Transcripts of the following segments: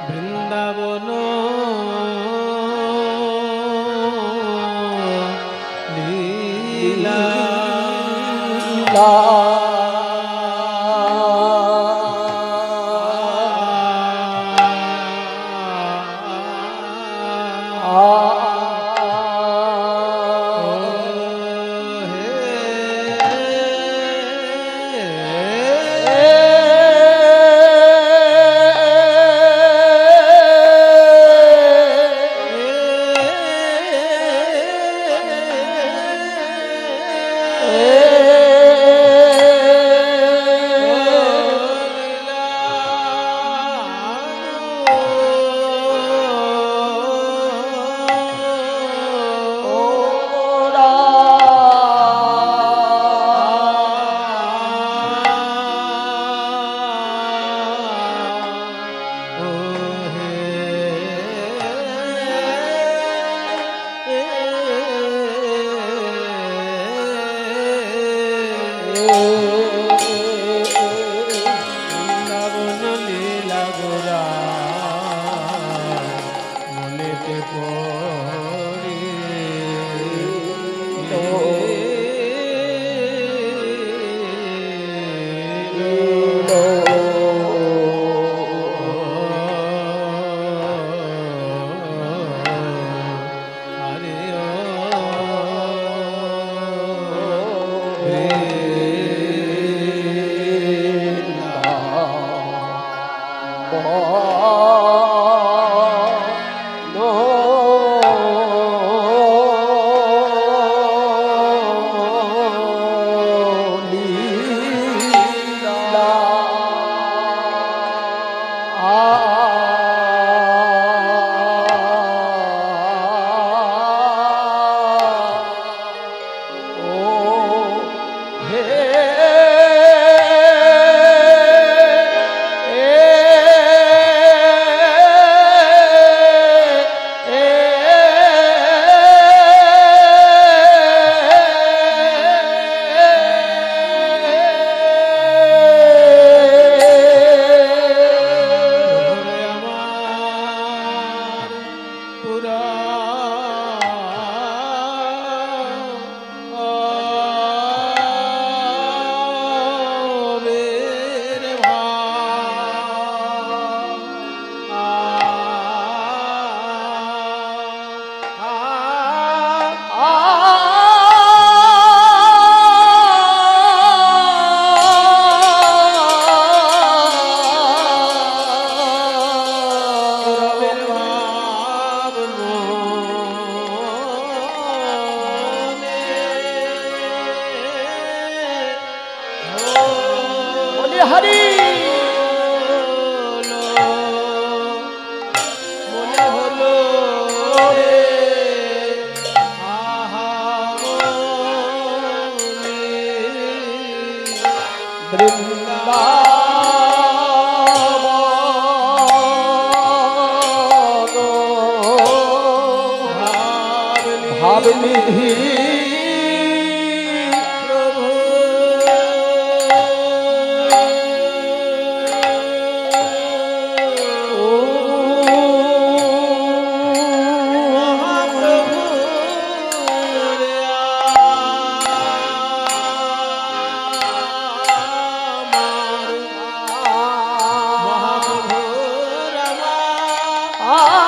বৃন্দাবন লীলা Ah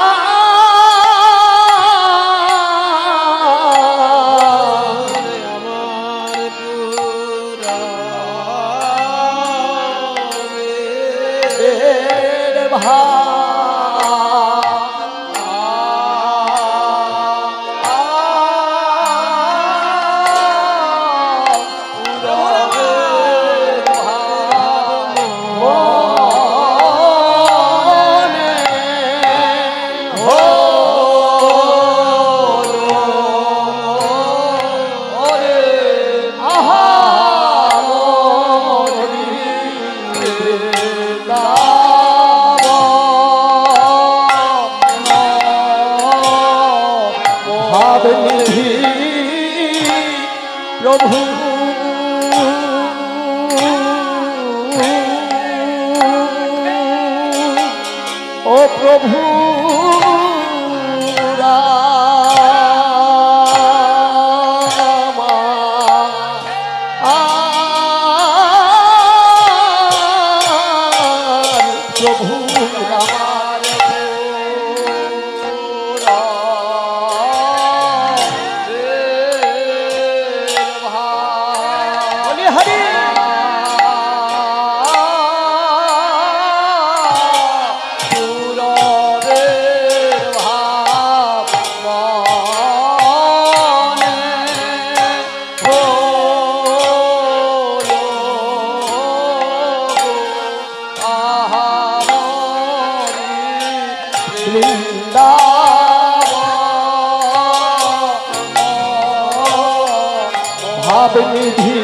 নিধি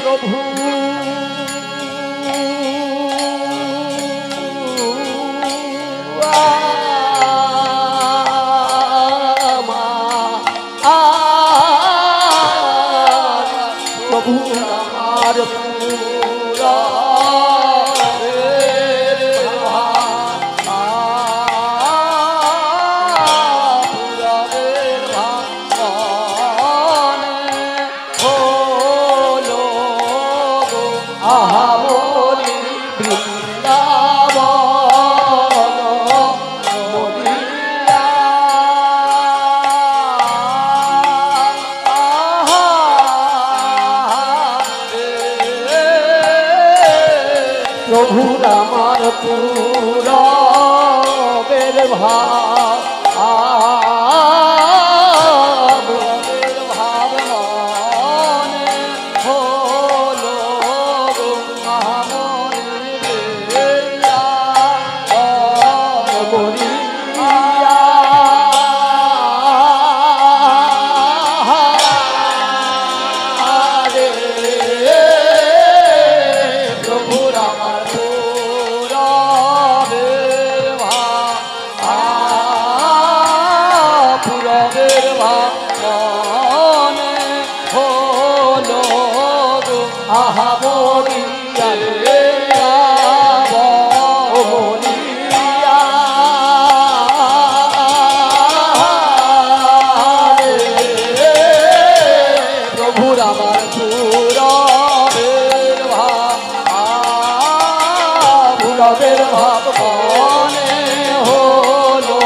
প্রভু প্রভু আমার পুরা প্রভু আমার পুরা বের ভাব ভাব মনে হলো আহা বলিয়া রে বলিয়া প্রভুর আমার পুরবের ভাব মনে হলো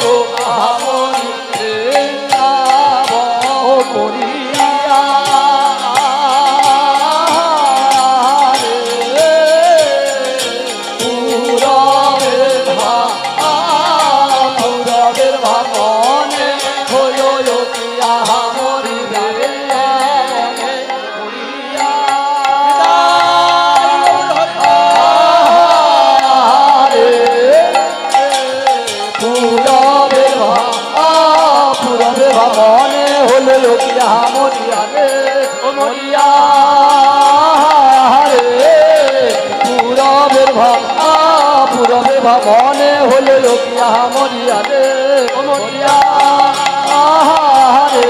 গো আহা বলিয়া মনে হলো লোকিয়া মরিয়া রে ও মরিয়া রে পুরবের ভাব মনে হলো লোকিয়া মরিয়া রে ও মরিয়া রে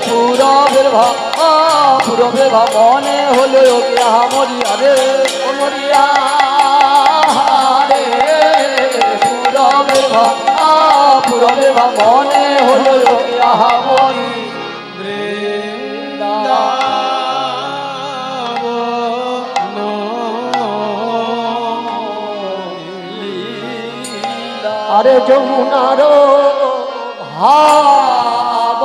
পুরবের ভাব মনে হলো লোকিয়া মরিয়া রে ও মরিয়া রে পুরবের ভাব মনে হলো মরি বৃন্দাবন আরে যমুনার ভাব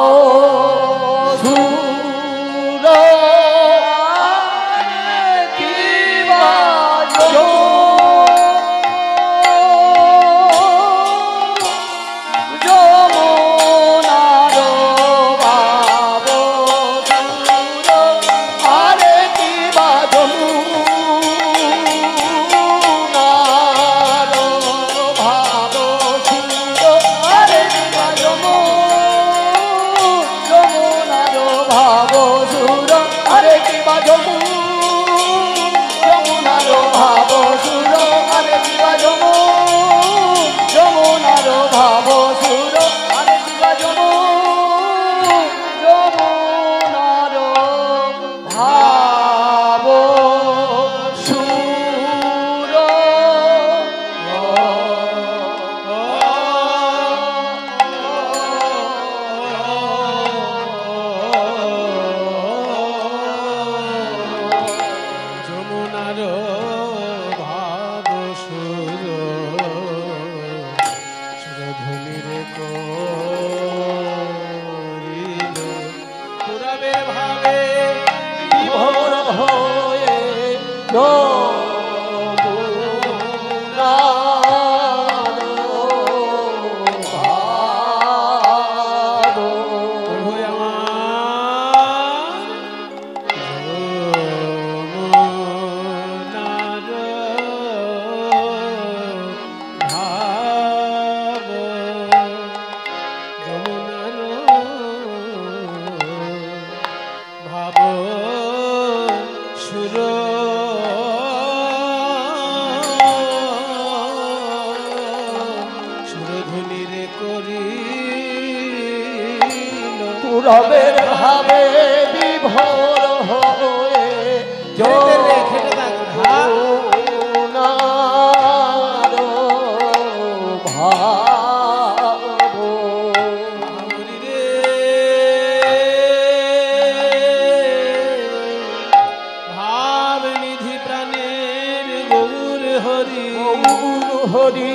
হরি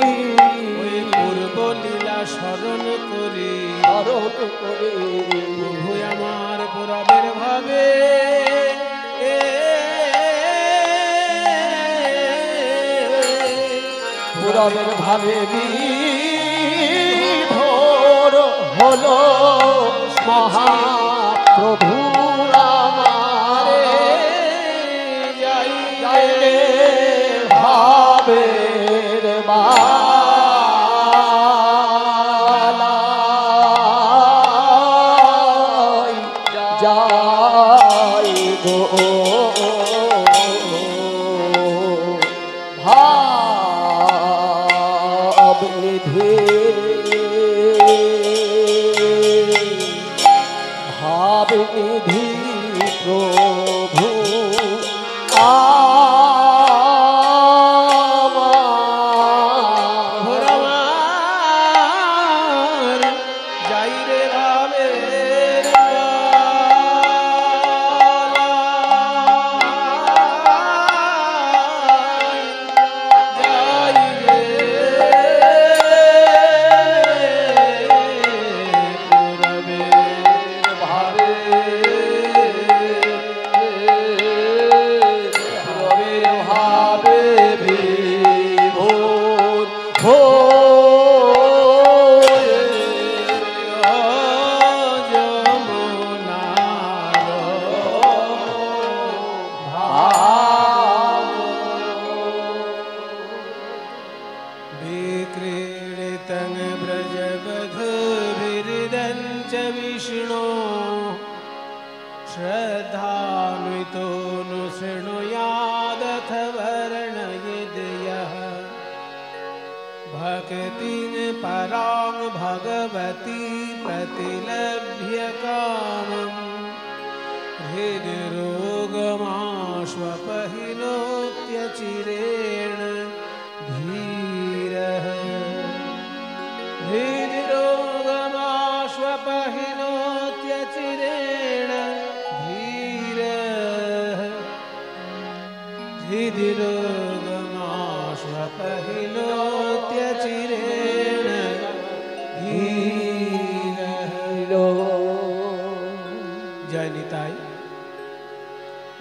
ওই পূর্ব লীলা স্মরণ করে প্রভু আমার পুরবের ভাবে পুরবের ভাবে বিভোর হলো মহাপ্রভু আমারে যাই যাই রে ভাবের বালাই যাই গো ভাবনিধি প্রভু আমার যাই রে ভাবের विक्रीडितं व्रजवधूभिर्दं च विष्णो श्रद्धान्वितो नु शृणुयादथ वर्णयेद्यः भक्तिं परां भगवती प्रतिलभ्य कामम् हृद्रोगमाश्वपहिनोत्यचिरेण धीरः हृद्रोगमाश्वपहिनोत्यचिरेण धीरः हृद्रोगमाश्वपहिनोत्यचिरेण धीरः जय निताई।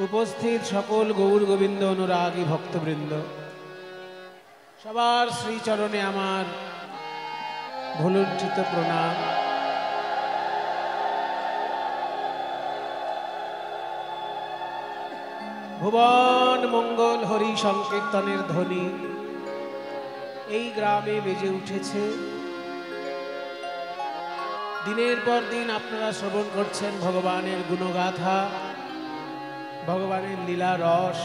उपस्थित सकल गौर गोविंद अनुरागी भक्तबृंद सबार श्रीचरणे आमार भुलुंठित प्रणाम। भुवन मंगल हरि संकीर्तनेर ध्वनि এই গ্রামে বেজে উঠেছে। দিনের পর দিন আপনারা শ্রবণ করছেন ভগবানের গুণগাথা, ভগবানের লীলা রস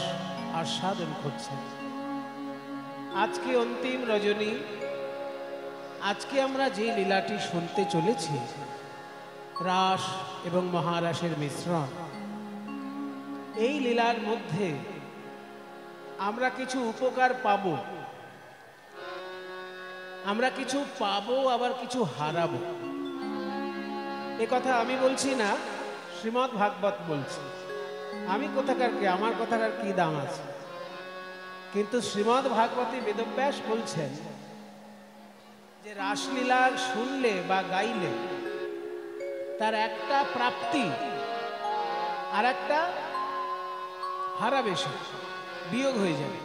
আস্বাদন করছেন। আজকে অন্তিম রজনী, আজকে আমরা যে লীলাটি শুনতে চলেছি রাস এবং মহারাসের মিশ্রণ। এই লীলার মধ্যে আমরা কিছু উপকার পাব, আমরা কিছু পাবো, আবার কিছু হারাবো। এ কথা আমি বলছি না, শ্রীমদ্ ভাগবত বলছি। আমি কোথাকার কে, আমার কথার কি দাম আছে? কিন্তু শ্রীমদ্ ভাগবতে বেদব্যাস বলছেন যে রাসলীলা শুনলে বা গাইলে তার একটা প্রাপ্তি আর একটা হারাবে, বিয়োগ হয়ে যাবে।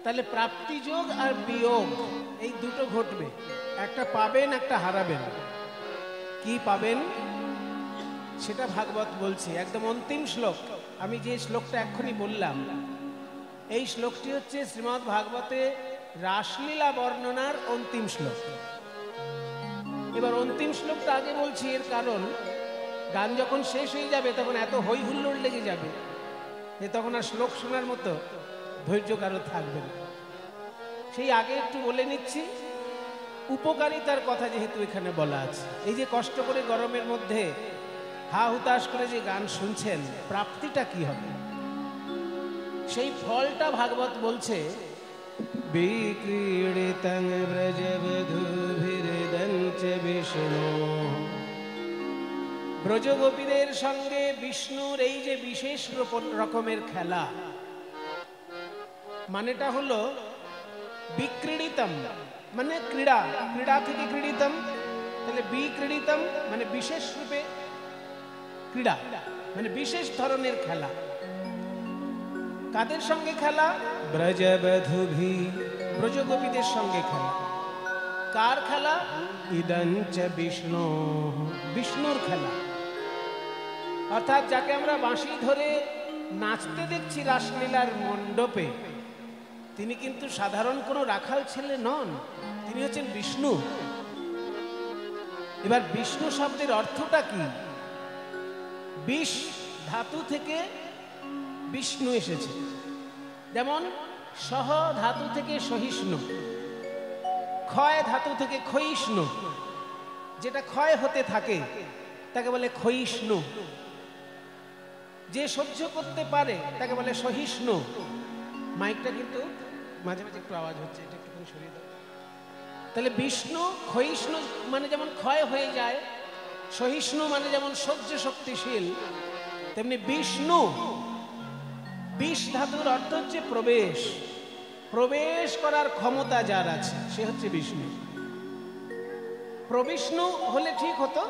তাহলে প্রাপ্তি যোগ আর বিয়োগ এই দুটো ঘটবে, একটা পাবেন একটা হারাবেন। কি পাবেন সেটা ভাগবত বলছে, একদম অন্তিম শ্লোক। আমি যে শ্লোকটা এক্ষুনি বললাম, এই শ্লোকটি হচ্ছে শ্রীমদ্ ভাগবতে রাসলীলা বর্ণনার অন্তিম শ্লোক। এবার অন্তিম শ্লোকটা আগে বলছি, এর কারণ গান যখন শেষ হয়ে যাবে তখন এত হই হুল্লোড় লেগে যাবে যে তখন আর শ্লোক শোনার মতো ধৈর্য কারো থাকবে না। সেই আগে একটু বলে নিচ্ছি উপকারিতার কথা, যেহেতু এখানে বলা আছে। এই যে কষ্ট করে গরমের মধ্যে হা হুতাশ করে যে গান শুনছেন, প্রাপ্তিটা কি হবে সেই ফলটা ভাগবত বলছে। বিক্রীড়িতং ব্রজবধূভির্দং চ বিষ্ণু, ব্রজগোপীদের সঙ্গে বিষ্ণুর এই যে বিশেষ রকমের খেলা, মানেটা হলো বিক্রীড়িতম মানে ক্রীড়া, ক্রীড়া থেকে ক্রীড়িতম, তাহলে বিক্রীড়িতম মানে বিশেষ রূপে ক্রীড়া, মানে বিশেষ ধরনের খেলা। কাদের সঙ্গে খেলা? ব্রজবধূভি, ব্রজগোপীদের সঙ্গে খেলা। কার খেলা? ইদঞ্চ বিষ্ণু, বিষ্ণুর খেলা। অর্থাৎ যাকে আমরা বাঁশি ধরে নাচতে দেখছি রাসলীলার মণ্ডপে, তিনি কিন্তু সাধারণ কোনো রাখাল ছেলে নন, তিনি হচ্ছেন বিষ্ণু। এবার বিষ্ণু শব্দের অর্থটা কি? বিষ ধাতু থেকে বিষ্ণু এসেছে, যেমন সহ ধাতু থেকে সহিষ্ণু, ক্ষয় ধাতু থেকে ক্ষয়িষ্ণু, যেটা ক্ষয় হতে থাকে তাকে বলে ক্ষয়িষ্ণু, যে সহ্য করতে পারে তাকে বলে সহিষ্ণু। মাইকটা কিন্তু মাঝে মাঝে একটু আওয়াজ হচ্ছে, এটা একটু সরিয়ে দাও। তাহলে বিষ্ণু ক্ষয়িষ্ণু মানে যেমন ক্ষয় হয়ে যায়, সহিষ্ণু মানে যেমন সহ্য শক্তিশীল, তেমনি বিষ্ণু, বিষ ধাতুর অর্থ হচ্ছে প্রবেশ, প্রবেশ করার ক্ষমতা যার আছে সে হচ্ছে বিষ্ণু। প্রবিষ্ণু হলে ঠিক হতো,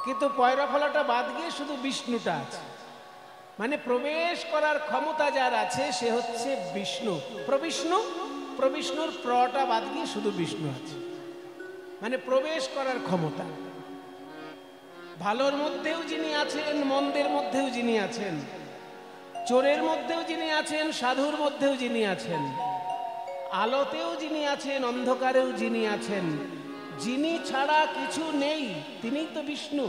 কিন্তু পয়রা ফলাটা বাদ গিয়ে শুধু বিষ্ণুটা আছে, মানে প্রবেশ করার ক্ষমতা যার আছে সে হচ্ছে বিষ্ণু। প্রবিষ্ণু, প্রবিষ্ণুর প্রটা বাদ গিয়ে শুধু বিষ্ণু আছে, মানে প্রবেশ করার ক্ষমতা। ভালোর মধ্যেও যিনি আছেন, মন্দের মধ্যেও যিনি আছেন, চোরের মধ্যেও যিনি আছেন, সাধুর মধ্যেও যিনি আছেন, আলোতেও যিনি আছেন, অন্ধকারেও যিনি আছেন, যিনি ছাড়া কিছু নেই তিনিই তো বিষ্ণু।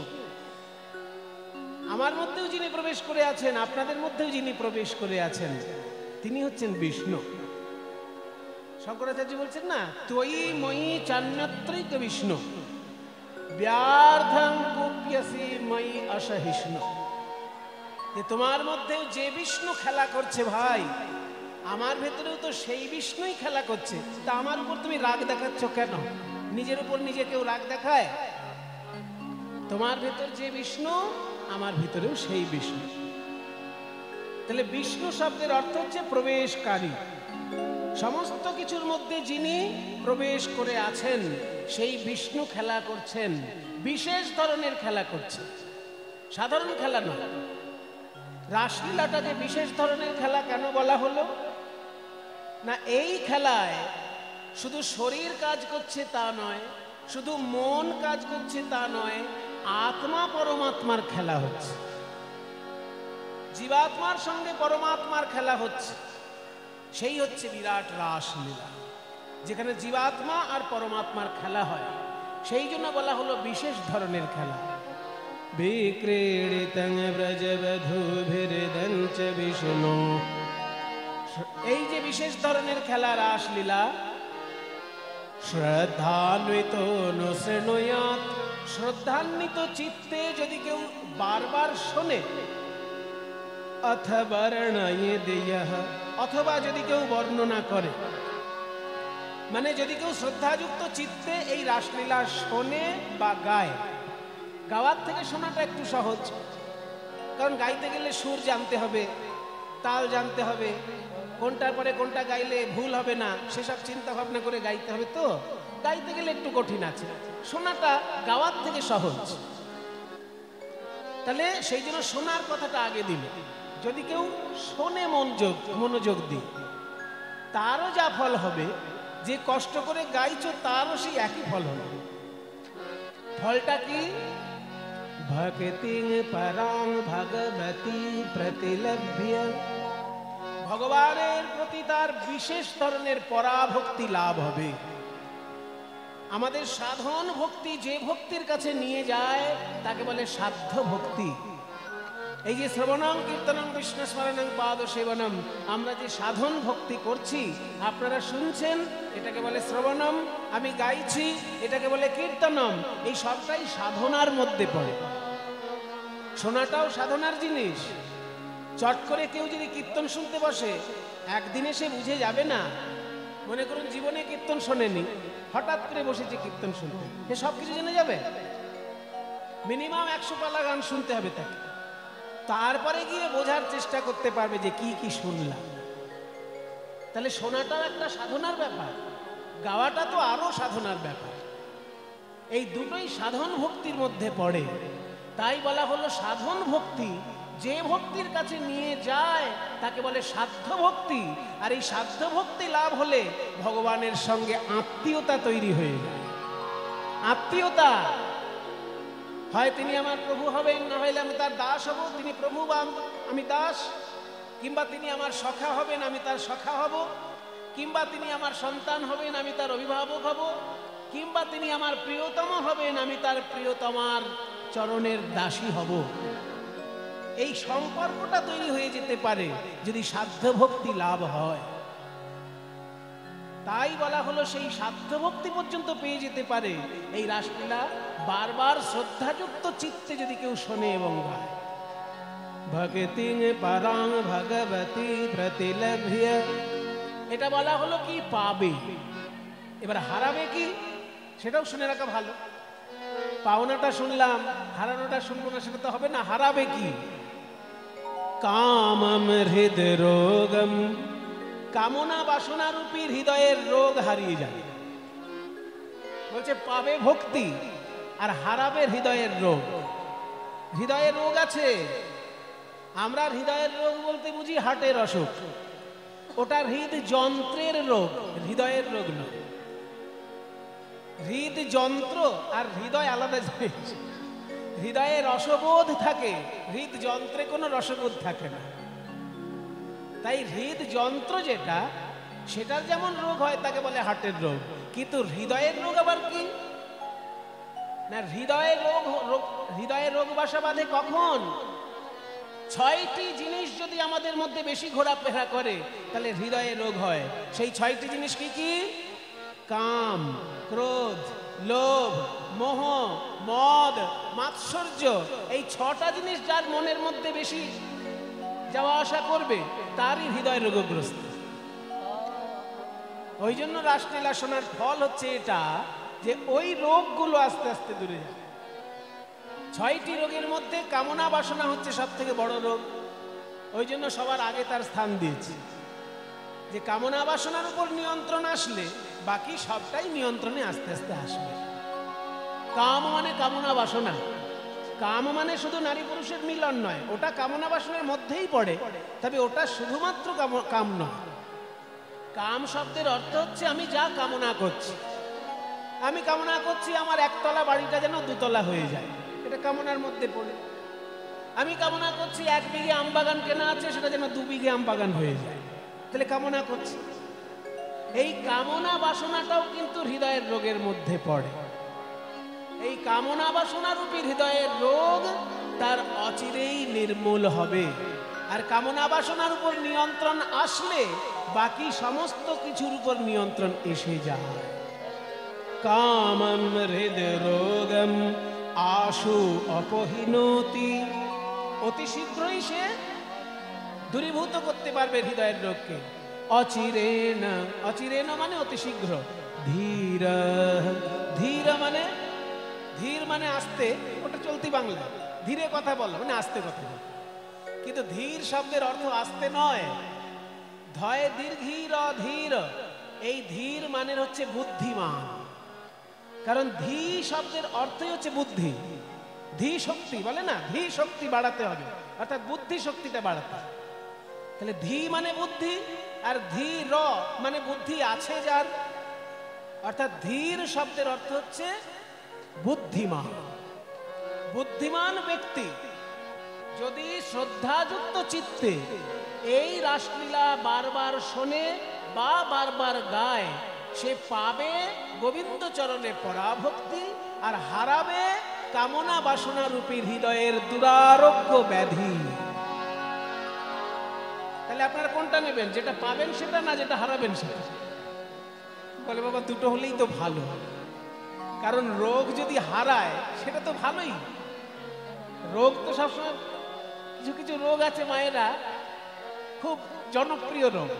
আমার মধ্যেও যিনি প্রবেশ করে আছেন, আপনাদের মধ্যেও যিনি প্রবেশ করে আছেন, তিনি হচ্ছেন বিষ্ণু। শঙ্করাচার্য বলছেন না, ত্বয়ি ময়ি চান্যত্রৈক বিষ্ণু ব্যর্থং কুপ্যসি ময়ি অসহিষ্ণু। যে তোমার মধ্যেও যে বিষ্ণু খেলা করছে ভাই, আমার ভেতরেও তো সেই বিষ্ণুই খেলা করছে, তা আমার উপর তুমি রাগ দেখাচ্ছ কেন? নিজের উপর নিজে কেউ রাগ দেখায়? তোমার ভেতর যে বিষ্ণু আমার ভিতরেও সেই বিষ্ণু। তাহলে বিষ্ণু শব্দের অর্থ হচ্ছে প্রবেশকারী। সমস্ত কিছুর মধ্যে যিনি প্রবেশ করে আছেন সেই বিষ্ণু খেলা করছেন, বিশেষ ধরনের খেলা করছেন, সাধারণ খেলা নয়। রাসলীলাটাকে বিশেষ ধরনের খেলা কেন বলা হলো? না, এই খেলায় শুধু শরীর কাজ করছে তা নয়, শুধু মন কাজ করছে তা নয়, আত্মা পরমাত্মার খেলা হচ্ছে, জীবাত্মার সঙ্গে পরমাত্মার খেলা হচ্ছে। সেই হচ্ছে বিরাট রাসলীলা, যেখানে জীবাত্মা আর পরমাত্মার খেলা হয়। সেই জন্য বলা হলো বিশেষ ধরনের খেলা। বিক্রীড়িতং ব্রজবধূভির্দঞ্চ বিষ্ণু, এই যে বিশেষ ধরনের খেলা রাসলীলা, শ্রদ্ধান্বিত নৃণুয়াৎ, শ্রদ্ধান্বিত চিত্তে যদি কেউ বারবার শোনে, অথবা বর্ণয়েদেয়ঃ, অথবা যদি কেউ বর্ণনা করে, মানে যদি কেউ শ্রদ্ধাযুক্ত চিত্তে এই রাসলীলা শোনে বা গায়। গাওয়ার থেকে শোনাটা একটু সহজ, কারণ গাইতে গেলে সুর জানতে হবে, তাল জানতে হবে, কোনটার পরে কোনটা গাইলে ভুল হবে না সেসব চিন্তা ভাবনা করে গাইতে হবে, তো গাইতে গেলে একটু কঠিন আছে। শোনাটা গাওয়ার থেকে সহজ, তাহলে সেই জন্য শোনার কথাটা আগে দিল। যদি কেউ শোনে মনোযোগ দিয়ে, তারও যা ফল হবে, যে কষ্ট করে গাইছো তারও সেই একই ফল হবে। ফলটা কি? ভক্তি পরাং ভগবতী প্রতিলভ্য, ভগবানের প্রতি তার বিশেষ ধরনের পরাভক্তি লাভ হবে। আমাদের সাধন ভক্তি যে ভক্তির কাছে নিয়ে যায় তাকে বলে সাধ্য ভক্তি। এই যে শ্রবণং কীর্তনং বিষ্ণু স্মরণং পাদ সেবনম, আমরা যে সাধন ভক্তি করছি আপনারা শুনছেন, এটাকে বলে শ্রবণম, আমি গাইছি এটাকে বলে কীর্তনম। এই সবটাই সাধনার মধ্যে পড়ে। শোনাটাও সাধনার জিনিস। চট করে কেউ যদি কীর্তন শুনতে বসে, একদিনে সে বুঝে যাবে না। মনে করুন জীবনে কীর্তন শোনেনি, হঠাৎ করে বসেছে কীর্তন শুনতে, সে সব কিছু জেনে যাবে? মিনিমাম 100 পালা গান শুনতে হবে তাকে, তারপরে গিয়ে বোঝার চেষ্টা করতে পারবে যে কি কি শুনলাম। তাহলে শোনাটাও একটা সাধনার ব্যাপার। গাওয়াটা তো আরো সাধনার ব্যাপার। এই দুটোই সাধন ভক্তির মধ্যে পড়ে। তাই বলা হলো সাধন ভক্তি যে ভক্তির কাছে নিয়ে যায় তাকে বলে সাধ্য ভক্তি। আর এই সাধ্য ভক্তি লাভ হলে ভগবানের সঙ্গে আত্মীয়তা তৈরি হয়ে যায়। আত্মীয়তা, হয় তিনি আমার প্রভু হবেন, না হলে আমি তার দাস হব, তিনি প্রভু বা আমি দাস, কিংবা তিনি আমার সখা হবেন, আমি তার সখা হব, কিংবা তিনি আমার সন্তান হবেন, আমি তার অভিভাবক হব, কিংবা তিনি আমার প্রিয়তম হবেন, আমি তার প্রিয়তমার চরণের দাসী হব। এই সম্পর্কটা তৈরি হয়ে যেতে পারে যদি সাধ্য ভক্তি লাভ হয়। তাই বলা হলো সেই সাধ্য ভক্তি পর্যন্ত পেয়ে যেতে পারে এই রাসলীলা বারবার শ্রদ্ধাযুক্ত চিত্তে যদি কেউ শোনে এবং গায়। ভক্তি পরাং ভগবতী প্রতিলভ্য, এটা বলা হলো কি পাবে। এবার হারাবে কি সেটাও শুনে রাখা ভালো। পাওনাটা শুনলাম, হারানোটা শুনবো না, সেটা তো হবে না। হারাবে কি? কামম হৃদরোগম, কামনা বাসনা রূপী হৃদয়ের রোগ হারিয়ে যাবে। বলছে পাবে ভক্তি আর হারাবে হৃদয়ের রোগ। হৃদয়ের রোগ আছে, আমরা হৃদয়ের রোগ বলতে বুঝি হার্টের অসুখ, ওটা হৃদযন্ত্রের রোগ, হৃদয়ের রোগ নয়। হৃদযন্ত্র আর হৃদয় আলাদা জিনিস। হৃদয়ে রসবোধ থাকে, হৃদযন্ত্রে কোনো রসবোধ থাকে না। তাই হৃদযন্ত্র যেটা, সেটার যেমন রোগ হয় তাকে বলে হার্টের রোগ। কিন্তু হৃদয়ের রোগ আবার কি না, হৃদয়ের রোগ বাসা বাঁধে কখন? 6টি জিনিস যদি আমাদের মধ্যে বেশি ঘোরাফেরা করে তাহলে হৃদয়ের রোগ হয়। সেই 6টি জিনিস কি কি? কাম, ক্রোধ, লোভ, মোহ, মদ, মাৎসর্য। এই 6টা জিনিস যার মনের মধ্যে বেশি যাওয়া আসা করবে তারই হৃদয় রোগগ্রস্ত। ওই জন্য রাসলীলা শোনার ফল হচ্ছে এটা, যে ওই রোগগুলো আস্তে আস্তে দূরে যাবে। 6টি রোগের মধ্যে কামনা বাসনা হচ্ছে সব থেকে বড় রোগ। ওই জন্য সবার আগে তার স্থান দিয়েছি, যে কামনা বাসনার উপর নিয়ন্ত্রণ আসলে বাকি সবটাই নিয়ন্ত্রণে আস্তে আস্তে আসবে। কাম মানে কামনা বাসনা। কাম মানে শুধু নারী পুরুষের মিলন নয়, ওটা কামনা বাসনার মধ্যেই পড়ে, তবে ওটা শুধুমাত্র কাম নয়। কাম শব্দের অর্থ হচ্ছে আমি যা কামনা করছি। আমি কামনা করছি আমার একতলা বাড়িটা যেন 2তলা হয়ে যায়, এটা কামনার মধ্যে পড়ে। আমি কামনা করছি 1 বিঘে আম বাগান কেনা আছে, সেটা যেন 2 বিঘে আম বাগান হয়ে যায়, তাহলে কামনা করছি। এই কামনা বাসনাটাও কিন্তু হৃদয়ের রোগের মধ্যে পড়ে। এই কামনা বাসনা রূপী হৃদয়ের রোগ তার অচিরেই নির্মূল হবে। আর কামনা বাসনার উপর নিয়ন্ত্রণ আসলে বাকি সমস্ত কিছুর উপর নিয়ন্ত্রণ এসে যায়। কামম হৃদরোগম আশু অপহীনতি, অতি শীঘ্রই সে দূরীভূত করতে পারবে হৃদয়ের রোগকে। অচিরেণ, অচিরেণ মানে অতি শীঘ্র। ধীর, ধীর মানে, ধীর মানে আস্তে, ওটা চলতি বাংলা। ধীরে কথা বলো মানে আস্তে কথা বলো, কিন্তু ধীর শব্দের অর্থ আস্তে নয়। ধয় দীর্ঘির ধীর, এই ধীর মানে হচ্ছে বুদ্ধিমান। কারণ ধী শব্দের অর্থই হচ্ছে বুদ্ধি। ধী শক্তি বলে না, ধী শক্তি বাড়াতে হবে, অর্থাৎ বুদ্ধি শক্তিটা বাড়াতে। তাহলে ধী মানে বুদ্ধি, আর ধীর মানে বুদ্ধি আছে যার, অর্থাৎ ধীর শব্দের অর্থ হচ্ছে বুদ্ধিমান। বুদ্ধিমান ব্যক্তি যদি শ্রদ্ধাযুক্ত চিত্তে এই রাসলীলা বারবার শোনে বা বারবার গায়, সে পাবে গোবিন্দ চরণে পরাভক্তি আর হারাবে কামনা বাসনা রূপী হৃদয়ের দুরারোগ্য ব্যাধি। তাহলে আপনারা কোনটা নেবেন? যেটা পাবেন সেটা, না যেটা হারাবেন সেটা? বলে বাবা দুটো হলেই তো ভালো, কারণ রোগ যদি হারায় সেটা তো ভালোই। রোগ তো সবসময়, কিছু কিছু রোগ আছে মায়েরা খুব জনপ্রিয় রোগ,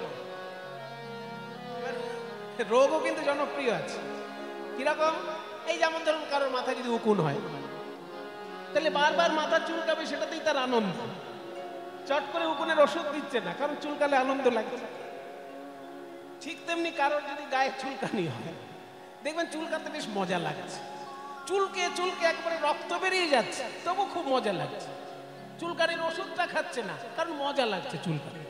রোগও কিন্তু জনপ্রিয় আছে। কিরকম? এই যেমন ধরুন কারোর মাথায় যদি উকুন হয়, তাহলে বারবার মাথা চুলকাবে, সেটাতেই তার আনন্দ। চট করে উকুনের ওষুধ দিচ্ছে না, কারণ চুলকালে আনন্দ লাগছে। ঠিক তেমনি কারোর যদি গায়ে চুলকানি হয়, দেখবেন চুলকাতে বেশ মজা লাগছে, চুলকে চুলকে একবারে রক্ত বেরিয়ে যাচ্ছে, তবু খুব মজা লাগছে। চুলকানির ওষুধটা খাচ্ছে না, কারণ মজা লাগছে চুলকানি।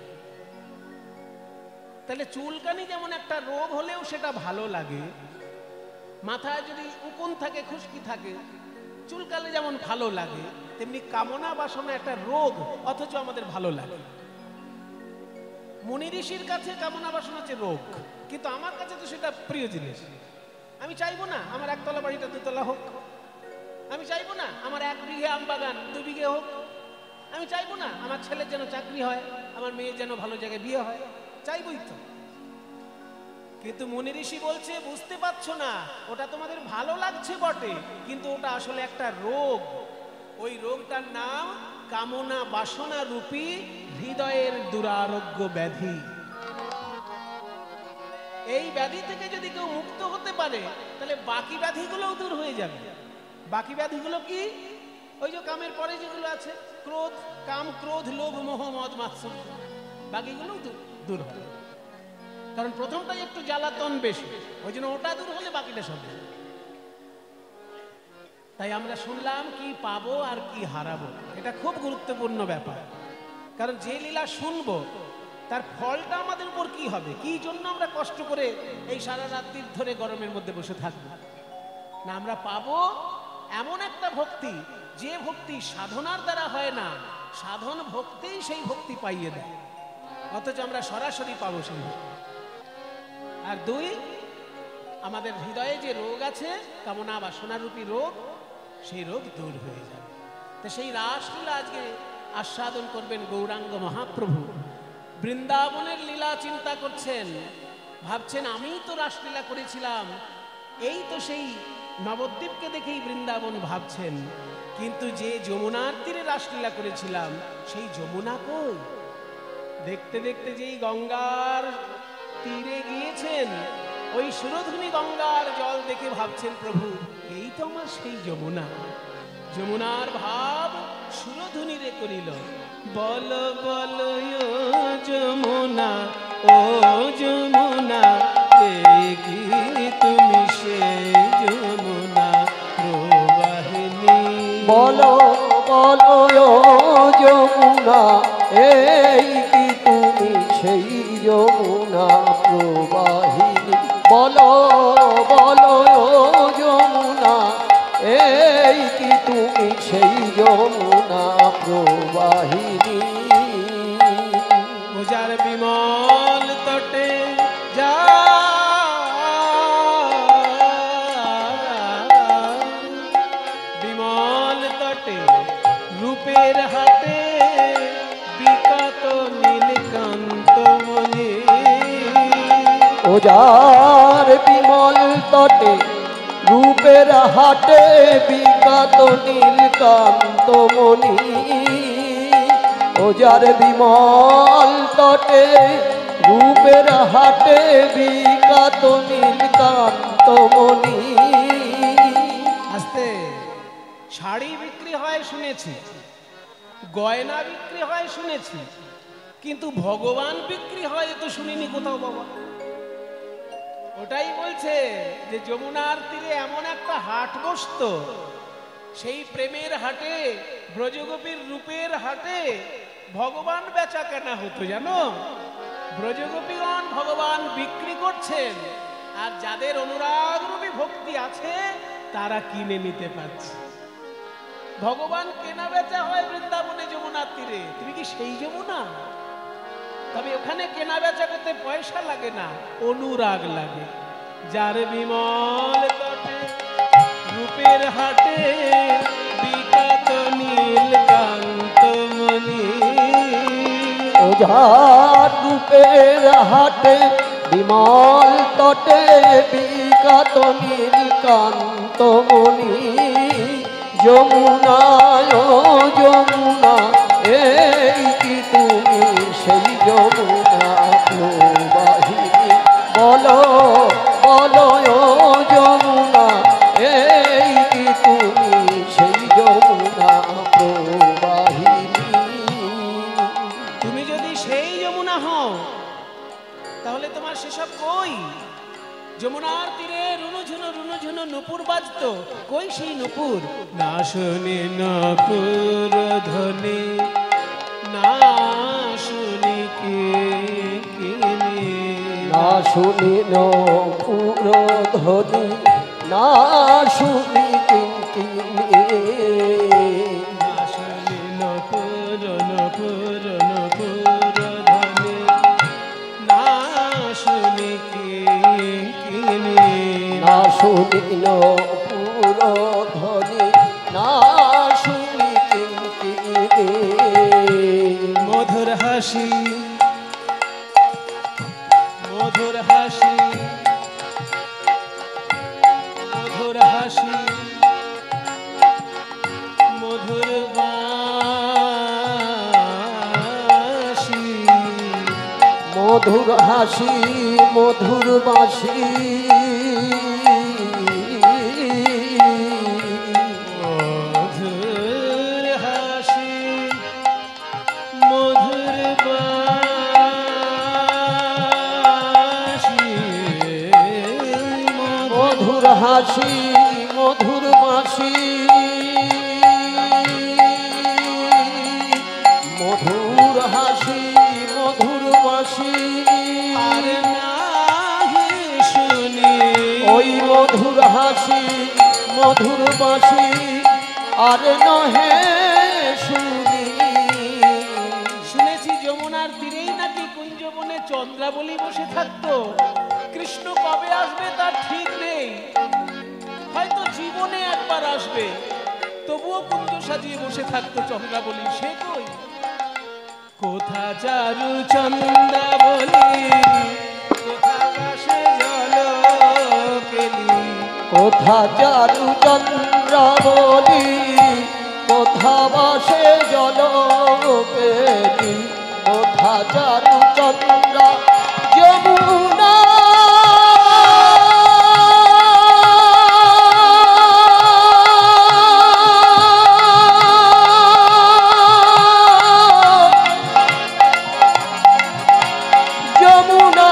তাহলে চুলকানি যেমন একটা রোগ হলেও সেটা ভালো লাগে, মাথায় যদি উকুন থাকে, খুশকি থাকে, চুলকালে যেমন ভালো লাগে, তেমনি কামনা বাসনা একটা রোগ, অথচ আমাদের ভালো লাগে। মুনি ঋষির কাছে কামনা বাসনা হচ্ছে রোগ, কিন্তু আমার কাছে তো সেটা প্রিয় জিনিস। আমি চাইবো না আমার একতলা বাড়িটা দুতলা হোক, আমি চাইবো না আমার 1 বিঘে আম বাগান 2 বিঘে হোক, আমি চাইবো না আমার ছেলের যেন চাকরি হয়, আমার মেয়ের যেন ভালো জায়গায় বিয়ে হয়, চাইবই তো। কিন্তু মুনি ঋষি বলছে বুঝতে পারছো না, ওটা তোমাদের ভালো লাগছে বটে, কিন্তু ওটা আসলে একটা রোগ। ওই রোগটার নাম কামনা বাসনা রূপী হৃদয়ের দুরারোগ্য ব্যাধি। এই ব্যাধি থেকে যদি কেউ মুক্ত হতে পারে, তাহলে বাকি ব্যাধিগুলোও দূর হয়ে যাবে। বাকি ব্যাধিগুলো কি? ওই যে কামের পরে যেগুলো আছে, ক্রোধ, কাম, ক্রোধ, লোভ, মোহ, মদ, মাৎসর্য, বাকিগুলোও দূর হবে। কারণ প্রথমটাই একটু জ্বালাতন বেশি, ওই জন্য ওটা দূর হলে বাকিটা সব। তাই আমরা শুনলাম কি পাবো আর কি হারাবো, এটা খুব গুরুত্বপূর্ণ ব্যাপার। কারণ যে লীলা শুনবো তার ফলটা আমাদের উপর কি হবে, কি জন্য আমরা কষ্ট করে এই সারা রাত্রি ধরে গরমের মধ্যে বসে থাকবো না। আমরা পাবো এমন একটা ভক্তি, যে ভক্তি সাধনার দ্বারা হয় না, সাধন ভক্তি সেই ভক্তি পাইয়ে দেয়, অথচ আমরা সরাসরি পাবো সেই ভক্তি। আর 2, আমাদের হৃদয়ে যে রোগ আছে, কামনা বাসনারূপী রোগ, সেই রোগ দূর হয়ে যাবে। তো সেই রাসলীলা আজকে আস্বাদন করবেন গৌরাঙ্গ মহাপ্রভু। বৃন্দাবনের লীলা চিন্তা করছেন, ভাবছেন আমি তো রাসলীলা করেছিলাম, এই তো সেই নবদ্বীপকে দেখেই বৃন্দাবন ভাবছেন, কিন্তু যে যমুনার তীরে রাসলীলা করেছিলাম সেই যমুনা কই? দেখতে দেখতে যেই গঙ্গার তীরে গিয়েছেন, ওই সুরধুনী গঙ্গার জল দেখে ভাবছেন প্রভু এই তো আমার সেই যমুনা। যমুনার ভাব সুরধুনী রে করিল, বল বল যমুনা, ও যমুনা, কি তুমি সে যমুনা প্রবাহিনী। বলো বলো যমুনা, এই কি তুমি সেই যমুনা প্রবাহিনী। বলো বলো যমুনা, এই কি তুমি সেই যমুনা প্রবাহিনী। যার বিমল তটে যা বিমল তটে রূপের হাটে বিকাত নীলকান্ত মনি। ও যার বিমল তটে রূপের হাটে বিকাত নীলকান্ত মনি। ও যার বিমল তটে রূপের হাটে বিকাত নীলকান্ত মনি। আস্তে, শাড়ি বিক্রি হয় শুনেছি, গয়না বিক্রি হয় শুনেছি, কিন্তু ভগবান বিক্রি হয় এ তো শুনিনি কোথাও বাবা। ওটাই বলছে যে যমুনার তীরে এমন একটা হাট বসতো, সেই প্রেমের হাটে, ব্রজগোপীর রূপের হাটে ভগবান বেচা কেনা হতো জানো। ব্রজগোপীগণ ভগবান বিক্রি করছেন, আর যাদের অনুরাগ রূপী ভক্তি আছে তারা কিনে নিতে পারছে। ভগবান কেনা বেচা হয় বৃন্দাবনে যমুনার তীরে। তুমি কি সেই যমুনা? তবে ওখানে কেনা বেচা করতে পয়সা লাগে না, অনুরাগ লাগে। যার বিমল তটে রূপের হাটে বিকাত নীলকান্ত মনি। ও যার রূপের হাটে বিমল তটে বিকাত নীলকান্ত মনি। যমুনা ও যমুনা, এই কি তুমি সেই যমুনা প্রবাহিনী। বলো বলো যমুনা, এই কি তুমি সেই যমুনা প্রবাহিনী। তুমি যদি সেই যমুনা হও, তাহলে তোমার সেসব কই? যমুনার তীরে রুনু ঝুনু নুপুর বাজতো, কই সেই নুপুর? না শুনি নপুর ধ্বনি, না শুনি কে কিনি, না শুনি নপুর ধ্বনি, না শুনি কিঙ্কিনি। না শুনি নপুর ধ্বনি, না শুনি কিনি, না শুনি নপুর ধ্বনি, না শুনি কিঙ্কিনি। মধুর হাসি, মধুর হাসি, মধুর হাসি, মধুর বাঁশি, মধুর হাসি, মধুর বাঁশি, মধুর হাসি, মধুর বাঁশি, মধুর হাসি, মধুর বাঁশি, মধুর হাসি, মধুর বাঁশি। আর নাহি শুনি ওই মধুর হাসি, মধুর বাঁশি, আর নহে শুনি। শুনেছি যমুনার তীরেই নাকি কুঞ্জবনে চন্দ্রাবলী বসে থাকতো। কৃষ্ণ কবে আসবে তার ঠিক নেই, হয়তো জীবনে একবার আসবে, তবুও কুঞ্জ সাজিয়ে বসে থাকতো চন্দ্রাবলী। সে কই? কোথা চারু চন্দ্রাবলী, কোথা বাসে জলকেলি, কোথা চারু চন্দ্রাবলী, কোথা বাসে জলকেলি, কোথা চারু চন্দ্রা যমুনা। যমুনা,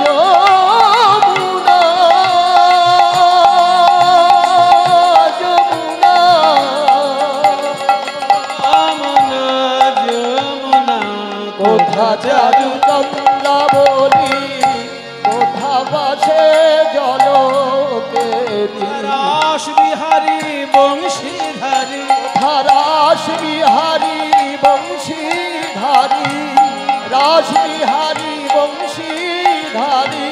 যমুনা, যমুনা। যমুনা, যমুনা, কোথা চারু চন্দ্রাবলী, কোথা বাসে জলকেলি, রাস বিহারী বংশীধারী, রাস বিহারী বংশীধারী, রাস বিহারী বংশীধারী,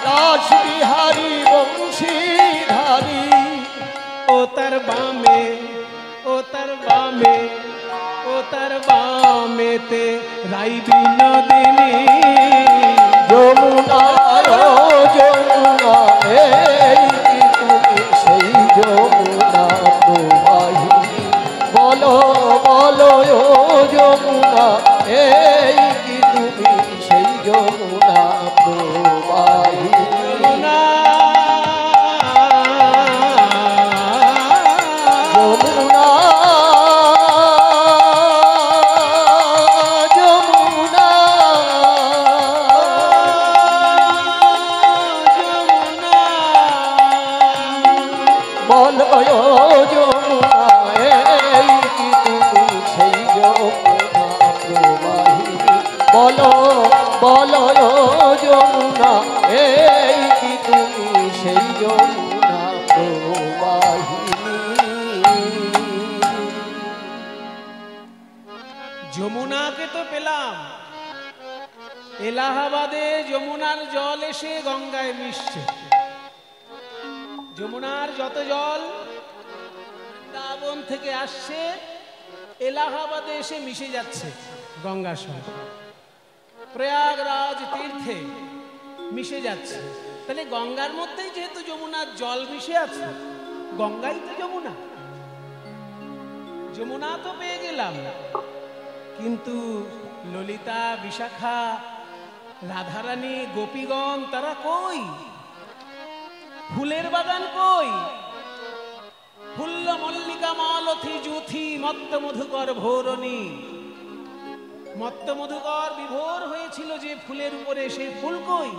রাস বিহারী বংশীধারী। ও তার বামে, ও তার বামে, ও তার বামেতে রাই বিনোদিনী। যমুনা, ও যমুনা, এই কি তুমি সেই যমুনা প্রবাহিনী? বলো বলো ও যমুনা, এই কি তুমি সেই যমুনা প্রবাহিনী? যমুনা, যমুনা, যমুনা, যমুনা, বলো ও যমুনা, এই কি তুমি সেই যমুনা প্রবাহিনী? বলো বলো ও যমুনা, এই কি তুমি সেই যমুনা প্রবাহিনী? যমুনাকে তো পেলাম, এলাহাবাদে যমুনার জল এসে গঙ্গায় মিশছে। যমুনার যত জল বৃন্দাবন থেকে আসছে, এলাহাবাদে এসে মিশে যাচ্ছে গঙ্গার সঙ্গে, প্রয়াগরাজ তীর্থে মিশে যাচ্ছে। তাহলে গঙ্গার মধ্যেই যেহেতু যমুনার জল মিশে আছে, গঙ্গাই তো যমুনা। যমুনা তো পেয়ে গেলাম, কিন্তু ললিতা, বিশাখা, রাধারানী, গোপীগণ তারা কই? ফুলের বাগান কই? ফুল্ল মল্লিকা মালথি জুথি মত্ত মধুকর ভৌরণী, মত্ত মধুকর বিভোর হয়েছিল যে ফুলের উপরে, সেই ফুল কই?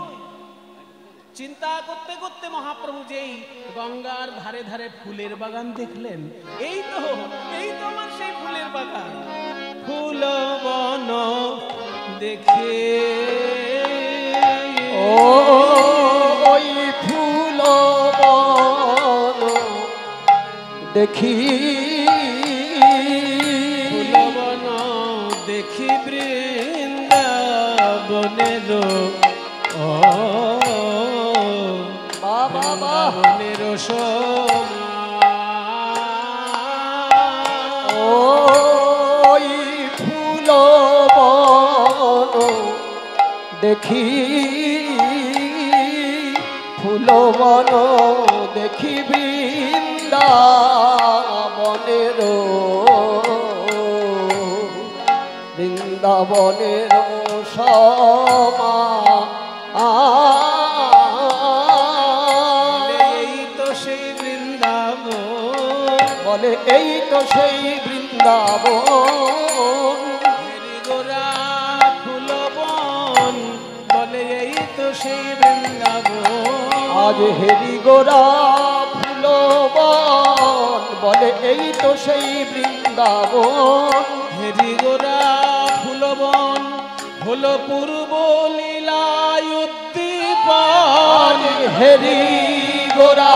চিন্তা করতে করতে মহাপ্রভু যেই গঙ্গার ধারে ধারে ফুলের বাগান দেখলেন, এই তো আমার সেই ফুলের বাগান। ফুল বন দেখে ওই ফুল বন দেখি, ফুল বন দেখি বৃন্দাবনের বৃন্দাবনের ওই ফুল বন দেখি, ফুল বন দেখি বৃন্দাবনের বৃন্দাবনের সমা এই তো সেই বৃন্দাবন, বলে এই তো সেই বৃন্দাবন। হেরি গোরা ফুলবন, বলে এই তো সেই বৃন্দাবন। আজ হেরি গোরা ফুলবন, বলে এই তো সেই বৃন্দাবন। হেরি গোরা ফুলবন হলো পূর্ব লীলায় উদ্দীপন। হেরি গোরা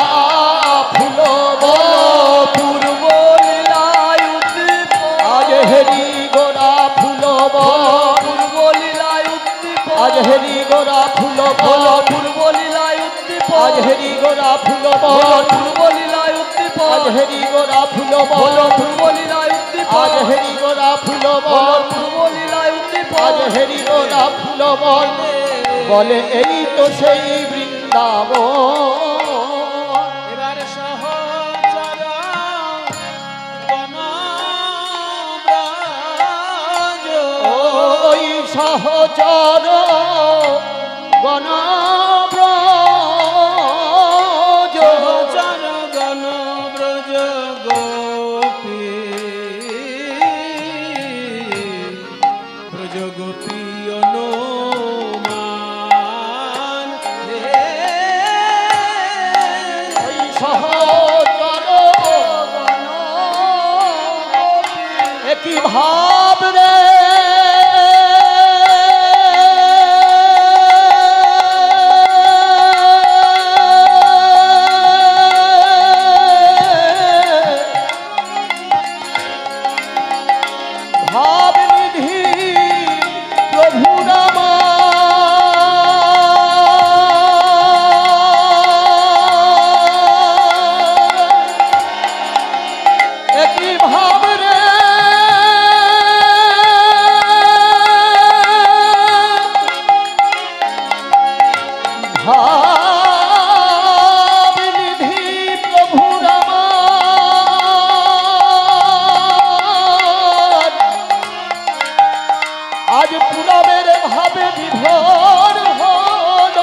ফুলবন পূর্ব লীলায় উদ্দীপন। আজ হেরি গোরা ফুলবন পূর্ব লীলায় উদ্দীপন। আজ হেরি গোরা ফুলবন পূর্ব লীলায় উদ্দীপন। আজ হেরি গোরা ফুলবন পূর্ব লীলায় উদ্দীপন। আজ হেরি গোরা ফুলবন পূর্ব লীলায় উদ্দীপন। আজ হেরি গোরা ফুলবন পূর্ব লীলায় উদ্দীপন। আজ হেরি গোরা ফুলবন, বলে এই তো সেই বৃন্দাবন। এবার সহচর গণব্রজ, ওই সহচর গণব্রজ, সহচর গণব্রজ গোপী, ব্রজ গোপী অনুমান রে। ওই সহচর একই ভাব রে। ভাবনিধি প্রভু রামা একই ভাব রে। ভাবনিধি প্রভু রামা আজ পুরবের ভাবে বিভোর হল।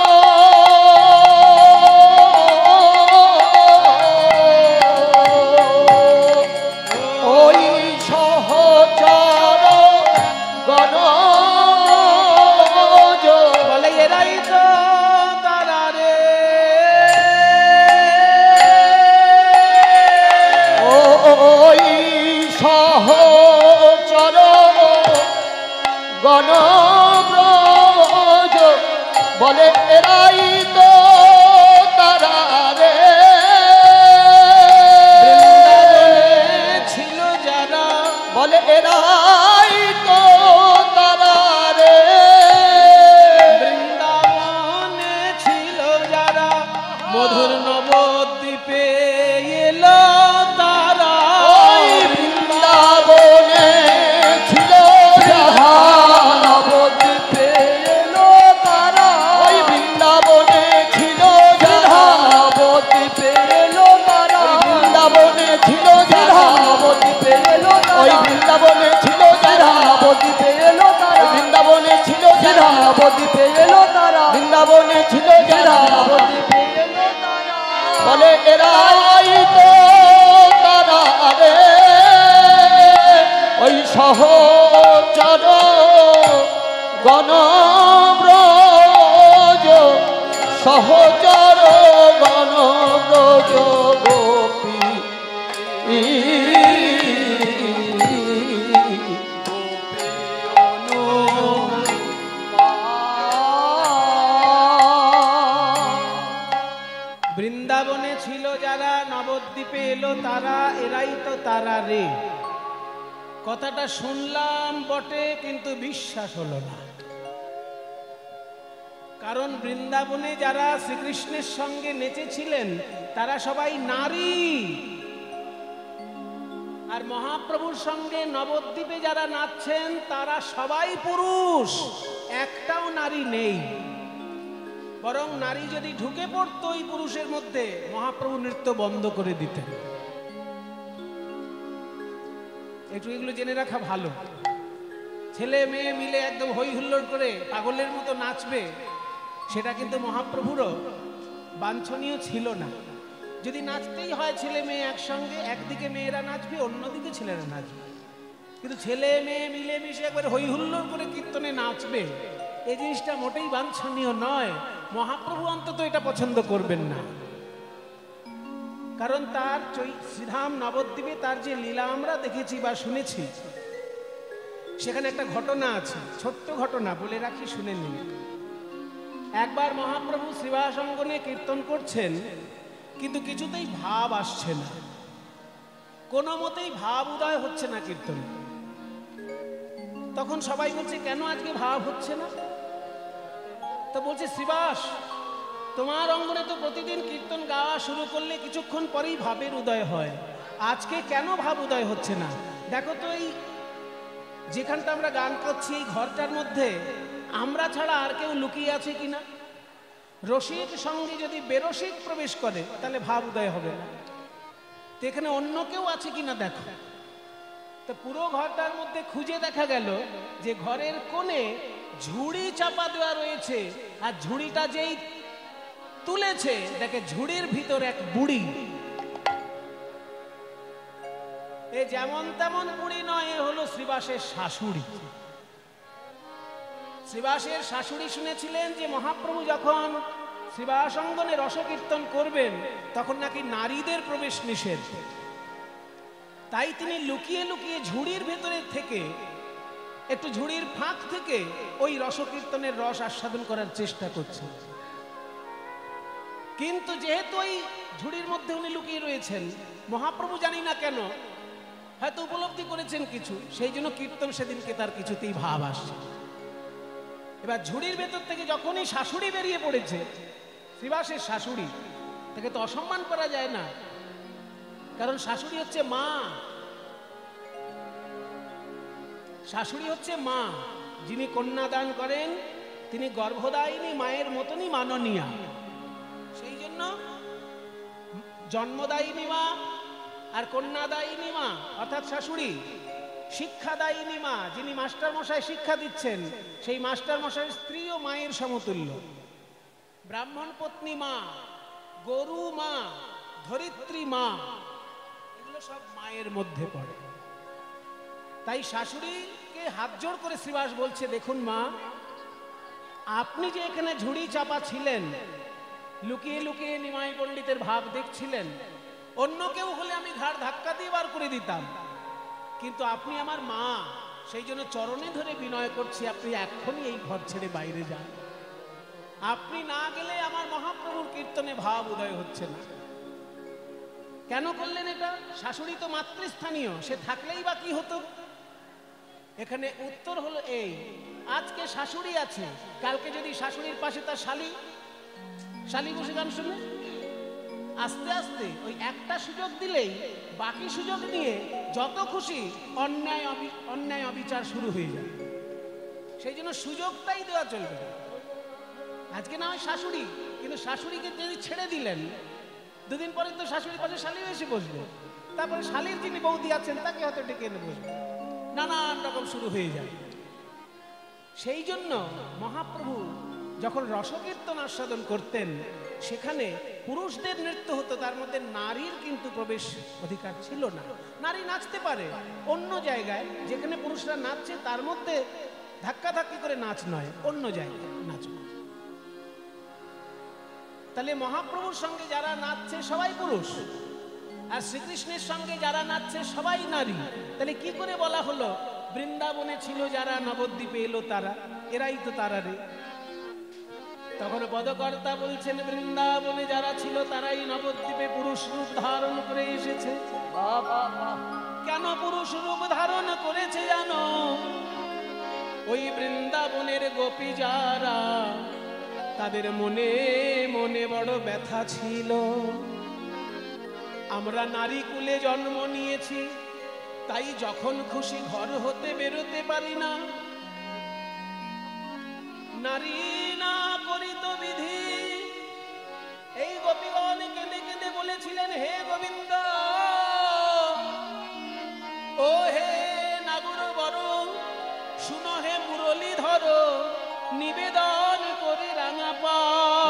ওই সহচর গণজ, বলে এরাই তো তারা রে। ওই সহচর গণব্রজ, বলে এরাই তো তারা রে। বৃন্দাবনে ছিল যারা, বলে এরাই তো তারা রে। বৃন্দাবনে ছিল যারা, মধুর নবদ্বীপে এলো তারা। ওই বৃন্দাবনে ছিল যারা, নবদ্বীপে এলো তারা। ওই বৃন্দাবনে ছিল যারা, নবদ্বীপে এলো তারা। বৃন্দাবনে ছিল যারা, নবদ্বীপে এলো তারা। ওই বৃন্দাবনে ছিল যারা, নবদ্বীপে এলো তারা। বৃন্দাবনে ছিল যারা, নবদ্বীপে এলো তারা। বৃন্দাবনে ছিল যারা, নবদ্বীপে এলো তারা। বলে এরাই তো তারা রে। ওই সহচর গণব্রজ সহচর গণব্রজ গোপী বৃন্দাবনে ছিল যারা, নবদ্বীপে এলো তারা, এরাই তো তারা রে। কথাটা শুনলাম বটে, কিন্তু বিশ্বাস হলো না। কারণ বৃন্দাবনে যারা শ্রীকৃষ্ণের সঙ্গে নেচেছিলেন তারা সবাই নারী, আর মহাপ্রভুর সঙ্গে নবদ্বীপে যারা নাচছেন তারা সবাই পুরুষ, একটাও নারী নেই। বরং নারী যদি ঢুকে পড়তো ওই পুরুষের মধ্যে, মহাপ্রভু নৃত্য বন্ধ করে দিতেন। একটু এগুলো জেনে রাখা ভালো। ছেলে মেয়ে মিলে একদম হই হুল্লোড় করে পাগলের মতো নাচবে, সেটা কিন্তু মহাপ্রভুরও বাঞ্ছনীয় ছিল না। যদি নাচতেই হয় ছেলে মেয়ে একসঙ্গে, একদিকে মেয়েরা নাচবে, অন্যদিকে ছেলেরা নাচবে, কিন্তু ছেলে মেয়ে মিলেমিশে একবার হই হুল্লোড় করে কীর্তনে নাচবে, এই জিনিসটা মোটেই বাঞ্ছনীয় নয়। মহাপ্রভু অন্তত এটা পছন্দ করবেন না। কারণ তার শ্রীধাম নবদ্বীপে তার যে লীলা আমরা দেখেছি বা শুনেছি, সেখানে একটা ঘটনা আছে, ছোট্ট ঘটনা বলে রাখি, শুনে নিন। একবার মহাপ্রভু শ্রীবাস অঙ্গনে কীর্তন করছেন, কিন্তু কিছুতেই ভাব আসছে না, কোনো মতেই ভাব উদয় হচ্ছে না কীর্তন। তখন সবাই বলছে, কেন আজকে ভাব হচ্ছে না? তো বলছে, শ্রীবাস, তোমার অঙ্গনে তো প্রতিদিন কীর্তন গাওয়া শুরু করলে কিছুক্ষণ পরেই ভাবের উদয় হয়, আজকে কেন ভাব উদয় হচ্ছে না? দেখো তো, এই যেখানটা আমরা গান করছি এই ঘরটার মধ্যে আমরা ছাড়া আর কেউ লুকিয়ে আছে কিনা? রসিক সঙ্গে যদি বেরসিক প্রবেশ করে তাহলে ভাব উদয় হবে না। তো এখানে অন্য কেউ আছে কিনা দেখো। তো পুরো ঘরটার মধ্যে খুঁজে দেখা গেল যে ঘরের কোণে ঝুড়ি চাপা দেওয়া রয়েছে, আর ঝুড়িটা যেই তুলেছে দেখে ঝুড়ির ভিতর এক বুড়ি। এ যেমন তেমন বুড়ি নয়, এ হলো শ্রীবাসের শাশুড়ি। শ্রীবাসের শাশুড়ি শুনেছিলেন যে মহাপ্রভু যখন শ্রীবাস অঙ্গনে রসকীর্তন করবেন তখন নাকি নারীদের প্রবেশ নিষেধ। তাই তিনি লুকিয়ে লুকিয়ে ঝুড়ির ভেতরে থেকে, একটু ঝুড়ির ফাঁক থেকে ওই রসকীর্তনের রস আস্বাদন করার চেষ্টা করছেন। কিন্তু যেহেতু ওই ঝুড়ির মধ্যে উনি লুকিয়ে রয়েছেন, মহাপ্রভু জানি না কেন হয়তো উপলব্ধি করেছেন কিছু, সেই জন্য কীর্তন সেদিনকে তার কিছুতেই ভাব আসছে। এবার ঝুড়ির ভেতর থেকে যখনই শাশুড়ি বেরিয়ে পড়েছে, শ্রীবাসের শাশুড়ি, তাকে তো অসম্মান করা যায় না, কারণ শাশুড়ি হচ্ছে মা। শাশুড়ি হচ্ছে মা, যিনি কন্যাদান করেন তিনি গর্ভদায়িনী মায়ের মতনই মাননীয়া। সেই জন্য জন্মদায়িনী মা আর কন্যাদায়িনী মা অর্থাৎ শাশুড়ি, শিক্ষাদায়িনী মা, যিনি মাস্টার মশাই শিক্ষা দিচ্ছেন, সেই মাস্টার মশাইয়ের স্ত্রী ও মায়ের সমতুল্য। ব্রাহ্মণ পত্নী মা, গরু মা, ধরিত্রী মা, এগুলো সব মায়ের মধ্যে পড়ে। তাই শাশুড়িকে হাত জোড় করে শ্রীবাস বলছে, দেখুন মা, আপনি যে এখানে ঝুড়ি চাপা ছিলেন, লুকিয়ে লুকিয়ে নিমাই পণ্ডিতের ভাব দেখছিলেন, অন্য কেউ হলে আমি ঘাড় ধাক্কা দিয়ে বার করে দিতাম, কিন্তু আপনি আমার মা, সেই জন্য চরণে ধরে বিনয় করছি, আপনি এক্ষুনি এই ঘর ছেড়ে বাইরে যান। আপনি না গেলে আমার মহাপ্রভুর কীর্তনে ভাব উদয় হচ্ছে না। কেন করলেন এটা? শাশুড়ি তো মাতৃস্থানীয়, সে থাকলেই বা কি হতো? এখানে উত্তর হলো এই, আজকে শাশুড়ি আছে, কালকে যদি শাশুড়ির পাশে তার শালি বসে গান শুনে, আস্তে আস্তে ওই একটা সুযোগ দিলেই বাকি সুযোগ নিয়ে যত খুশি অন্যায় অবিচার শুরু হয়ে যায়। সেই জন্য সুযোগটাই দেওয়া চলবে না। আজকে না হয় শাশুড়ি, কিন্তু শাশুড়িকে যদি ছেড়ে দিলেন, দুদিন পরে তো শাশুড়ির পাশে শালিও এসে বসবে, তারপরে শালির যিনি বৌদি আছেন তাকে হয়তো ডেকে এনে বসবে, নানান রকম শুরু হয়ে যায়। সেই জন্য মহাপ্রভু যখন রসকীর্তন আস্বাদন করতেন, সেখানে পুরুষদের নৃত্য হতো, তার মধ্যে নারীর কিন্তু প্রবেশ অধিকার ছিল না। নারী নাচতে পারে অন্য জায়গায়, যেখানে পুরুষরা নাচছে তার মধ্যে ধাক্কাধাক্কি করে নাচ নয়, অন্য জায়গায় নাচ। তাহলে মহাপ্রভুর সঙ্গে যারা নাচছে সবাই পুরুষ, আর শ্রীকৃষ্ণের সঙ্গে যারা নাচছে সবাই নারী। তাহলে কি করে বলা হলো বৃন্দাবনে ছিল যারা নবদ্বীপে এলো তারা? এরাই তো তারা রে। তখন পদকর্তা বলছেন বৃন্দাবনে যারা ছিল তারাই নবদ্বীপে পুরুষ রূপ ধারণ করে এসেছে। কেন পুরুষ রূপ ধারণ করেছে জানো? ওই বৃন্দাবনের গোপী যারা, তাদের মনে মনে বড় ব্যথা ছিল। আমরা নারী কুলে জন্ম নিয়েছি, তাই যখন খুশি ঘর হতে বেরোতে পারি না। নারী না করিত বিধি, এই গোপীগণ কেঁদে কেঁদে বলেছিলেন হে গোবিন্দ, ও হে নাগর বর, শুনো হে মুরলী ধর, নিবেদন করি রাঙা পা,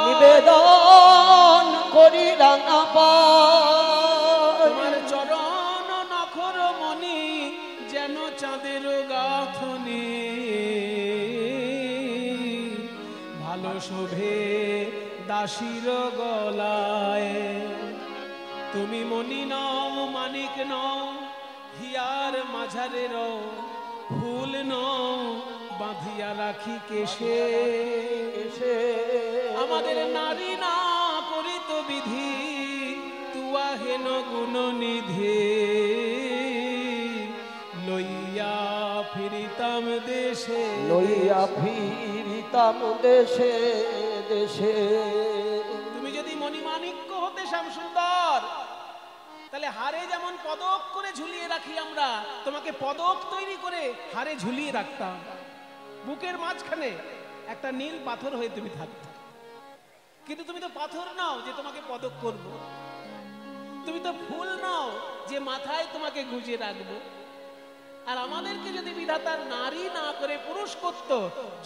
নিবেদন করি রাঙা পা, তোমার চরণ নখর মনি যেন চাঁদের গাঁথনি, ভালো শোভে দাসীর গলায়। তুমি মনি নও মানিক নও, হিয়ার মাঝারের ফুল নও, বাঁধিয়া রাখি কেশে। আমাদের নারী না করিত বিধি, তুয়া হেন গুণ নিধি, লইয়া ফিরিতাম দেশে, লইয়া ফিরিতাম দেশে দেশে। তুমি যদি মণিমাণিক্য হতে শ্যামসুন্দর, তাহলে হারে যেমন পদক করে ঝুলিয়ে রাখি আমরা, তোমাকে পদক তৈরি করে হারে ঝুলিয়ে রাখতাম। বুকের মাঝখানে একটা নীল পাথর হয়ে তুমি থাকতে। কিন্তু তুমি তো পাথর নাও যে তোমাকে পদক করব, তুমি তো ফুল নাও যে মাথায় তোমাকে গুজে রাখবো। আর আমাদেরকে যদি বিধাতার নারী না করে পুরুষ করত,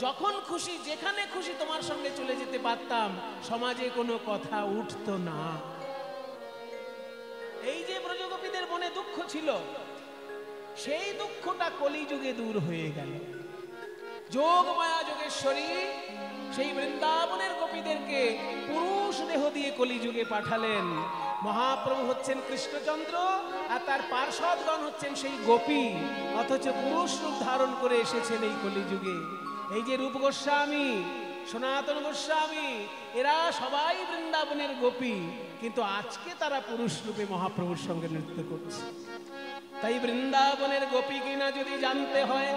যখন খুশি যেখানে খুশি তোমার সঙ্গে চলে যেতে পারতাম, সমাজে কোনো কথা উঠতো না। এই যে ব্রজগোপীদের মনে দুঃখ ছিল, সেই দুঃখটা কলিযুগে দূর হয়ে গেল। যোগ মায়া যোগেশ্বরী সেই বৃন্দাবনের গোপীদেরকে পুরুষ দেহ দিয়ে কলিযুগে পাঠালেন। মহাপ্রভু হচ্ছেন কৃষ্ণচন্দ্র, আর তার পার্ষদগণ হচ্ছেন সেই গোপী, অথচ পুরুষ রূপ ধারণ করে এসেছেন এই কলিযুগে। এই যে রূপ গোস্বামী, সনাতন গোস্বামী, এরা সবাই বৃন্দাবনের গোপী, কিন্তু আজকে তারা পুরুষ রূপে মহাপ্রভুর সঙ্গে নৃত্য করছে। তাই বৃন্দাবনের গোপী কিনা যদি জানতে হয়,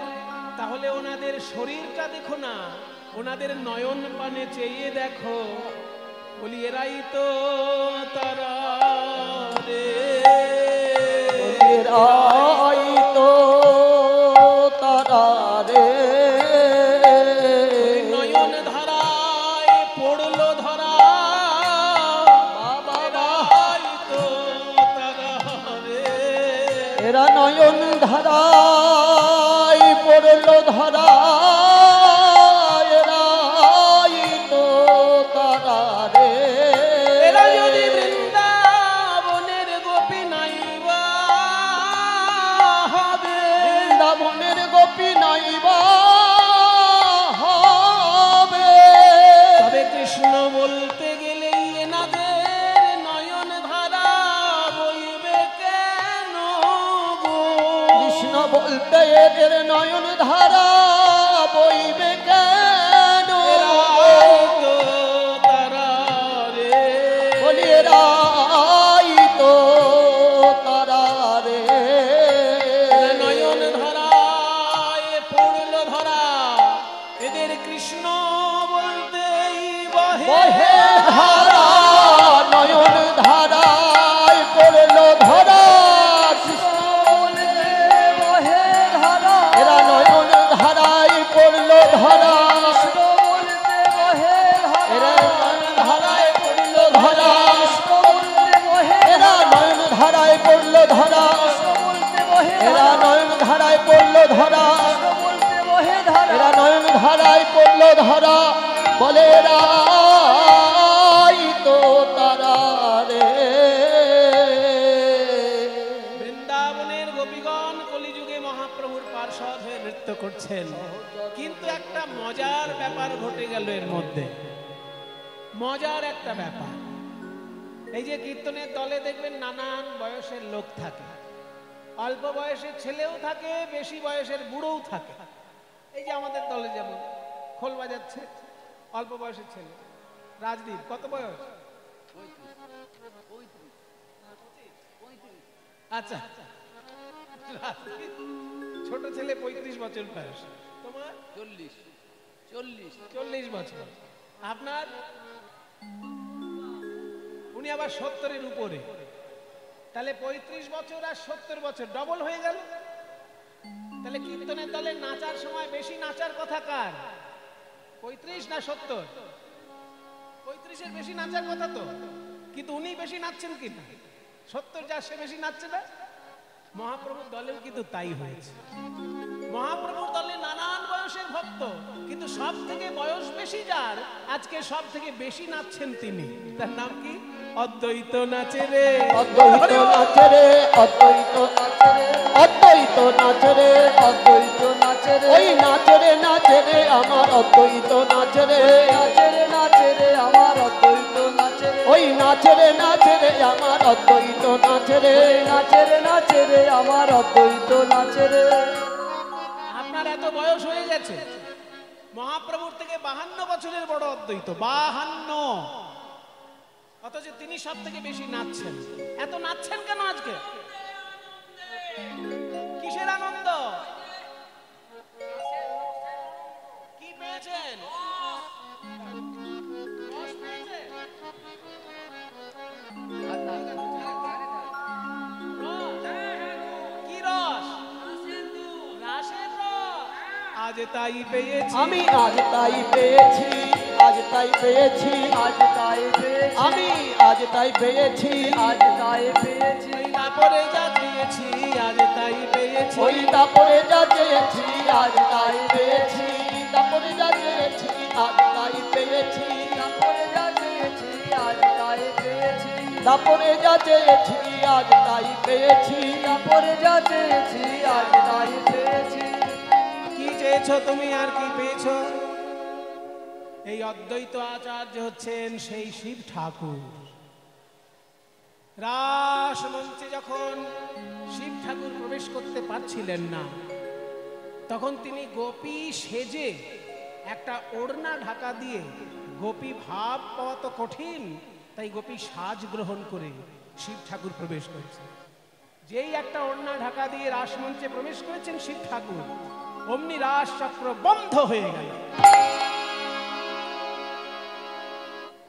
তাহলে ওনাদের শরীরটা দেখো না, ওনাদের নয়ন পানে চেয়ে দেখো। বলি এরাই তো তারা রে, এরাই তো তারা রে। নয়ন ধারায় পড়লো ধরা, এরাই তো তারা রে। এরা নয়ন ধারায় পড়লো ধরা, এরাই তো তারা রে। এরা যদি বৃন্দাবনের গোপী নাইবা হবে, বৃন্দাবনের গোপী নাইবা হবে, তবে কৃষ্ণ বলতে গেলেই এনাদের নয়ন ধারা বইবে কেন গো? কৃষ্ণ বলতে এদের নয়ন ধারা বইবে কেন? এরাই তো তারা রে, বলি এরাই তো তারা রে। নয়ন ধারায় পড়ল ধরা, এদের কৃষ্ণ বলতেই বহে বহে ধারা, নয়ন ধারায় পড়লো ধরা, কৃষ্ণ বলতে বহে ধারা। এরা নয়ন ধারায় পড়লো ধরা, কৃষ্ণ বলতে বহে ধারা। এরা নয়ন ধারায় পড়লো ধরা, কৃষ্ণ বলতে বহে। এরা নয়ন ধারায় পড়লো ধরা, কৃষ্ণ বলতে বহে। এরা নয়ন ধারায় পড়লো ধরা, কৃষ্ণ বলতে বহে ধারা। এরা নয়ন ধারায় পড়লো ধরা, বলে এরাই তো তারা রে। বৃন্দাবনের গোপীগণ কলিযুগে মহাপ্রভুর পার্ষদ হয়ে নৃত্য করছেন, কিন্তু একটা মজার ব্যাপার ঘটে গেল এর মধ্যে। মজার একটা ব্যাপার, এই যে কীর্তনের দলে দেখবেন নানান বয়সের লোক থাকে, অল্প বয়সের ছেলেও থাকে, বেশি বয়সের বুড়োও থাকে। এই যে আমাদের দলে যেমন খোল বাজাচ্ছে অল্প বয়সের ছেলে, রাজদীপ কত বয়স? আচ্ছা, ছোট ছেলে 35 বছর বয়স, তোমার 40 বছর, আপনার উনি আবার 70-এর উপরে, তাহলে 35 বছর আর 70 বছর ডবল হয়ে গেল। তাহলে কীর্তনের দলে নাচার সময় বেশি নাচার কথা কার? 35 না 70? 35-এর বেশি নাচার কথা তো, কিন্তু উনি বেশি নাচছেন কি না? 70 যা সে বেশি নাচছে না। মহাপ্রভুর দলেও কিন্তু তাই হয়েছে। মহাপ্রভুর দলে নানান বয়সের ভক্ত, কিন্তু সব থেকে বয়স বেশি যার, আজকে সব থেকে বেশি নাচছেন তিনি। তার নাম কি? অদ্বৈত নাচে রে, অদ্বৈত নাচে রে, অদ্বৈত নাচে রে, অদ্বৈত নাচে রে, অদ্বৈত নাচে রে, ওই নাচে রে নাচে রে আমার অদ্বৈত নাচে রে, নাচে রে নাচে রে আমার অদ্বৈত নাচে রে, ওই নাচে রে নাচে রে আমার অদ্বৈত নাচে রে, নাচে রে নাচে রে আমার অদ্বৈত নাচে রে। আপনার এত বয়স হয়ে গেছে, মহাপ্রভুর থেকে 52 বছরের বড় অদ্বৈত, 52, অথচ তিনি সব থেকে বেশি নাচছেন। এত নাচছেন কেন আজকে? কিসের আনন্দ? কি পেয়েছেন? রস পেয়েছেন? কি রস? রাসের রস। আজ তাই পেয়েছি আমি, আজ তাই পেয়েছি, আজ তাই পেয়েছি, আজ তাই পেয়েছি আমি, আজ তাই পেয়েছি, আজ তাই পেয়েছি, তারপরে যা চেয়েছি আজ তাই পেয়েছি, ওই তারপরে যা চেয়েছি আজ তাই পেয়েছি, তারপরে যা চেয়েছি আজ তাই পেয়েছি, তারপরে যা চেয়েছি আজ তাই পেয়েছি, তারপরে যা চেয়েছি আজ তাই পেয়েছি, তারপরে যা চেয়েছি আজ তাই পেয়েছি। কি চেয়েছো তুমি আর কি পেয়েছো? এই অদ্বৈত আচার্য হচ্ছেন সেই শিব ঠাকুর। রাস মঞ্চে যখন শিব ঠাকুর প্রবেশ করতে পারছিলেন না, তখন তিনি গোপী সেজে একটা ওড়না ঢাকা দিয়ে, গোপী ভাব পাওয়া তো কঠিন, তাই গোপী সাজ গ্রহণ করে শিব ঠাকুর প্রবেশ করেছেন। যেই একটা ওড়না ঢাকা দিয়ে রাসমঞ্চে প্রবেশ করেছেন শিব ঠাকুর, অমনি রাস চক্র বন্ধ হয়ে গেল।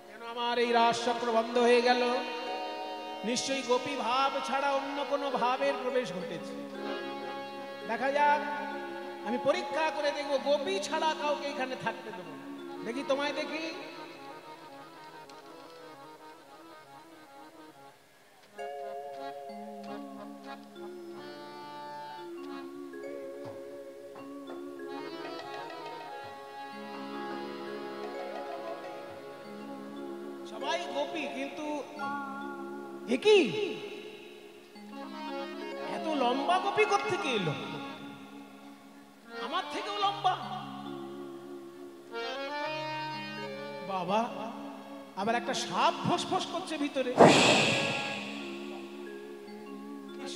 কেন আমার এই রাস চক্র বন্ধ হয়ে গেল? নিশ্চয়ই গোপী ভাব ছাড়া অন্য কোনো ভাবের প্রবেশ ঘটেছে। দেখা যাক, আমি পরীক্ষা করে দেখবো গোপী ছাড়া কাউকে এখানে থাকতে দেবো না। দেখি, তোমায় দেখি। সবাই গোপী, কিন্তু কি এত লম্বা গোপী কোত্থেকে এলো? আমার থেকেও লম্বা বাবা। আবার একটা সাপ ফোঁস করছে ভিতরে।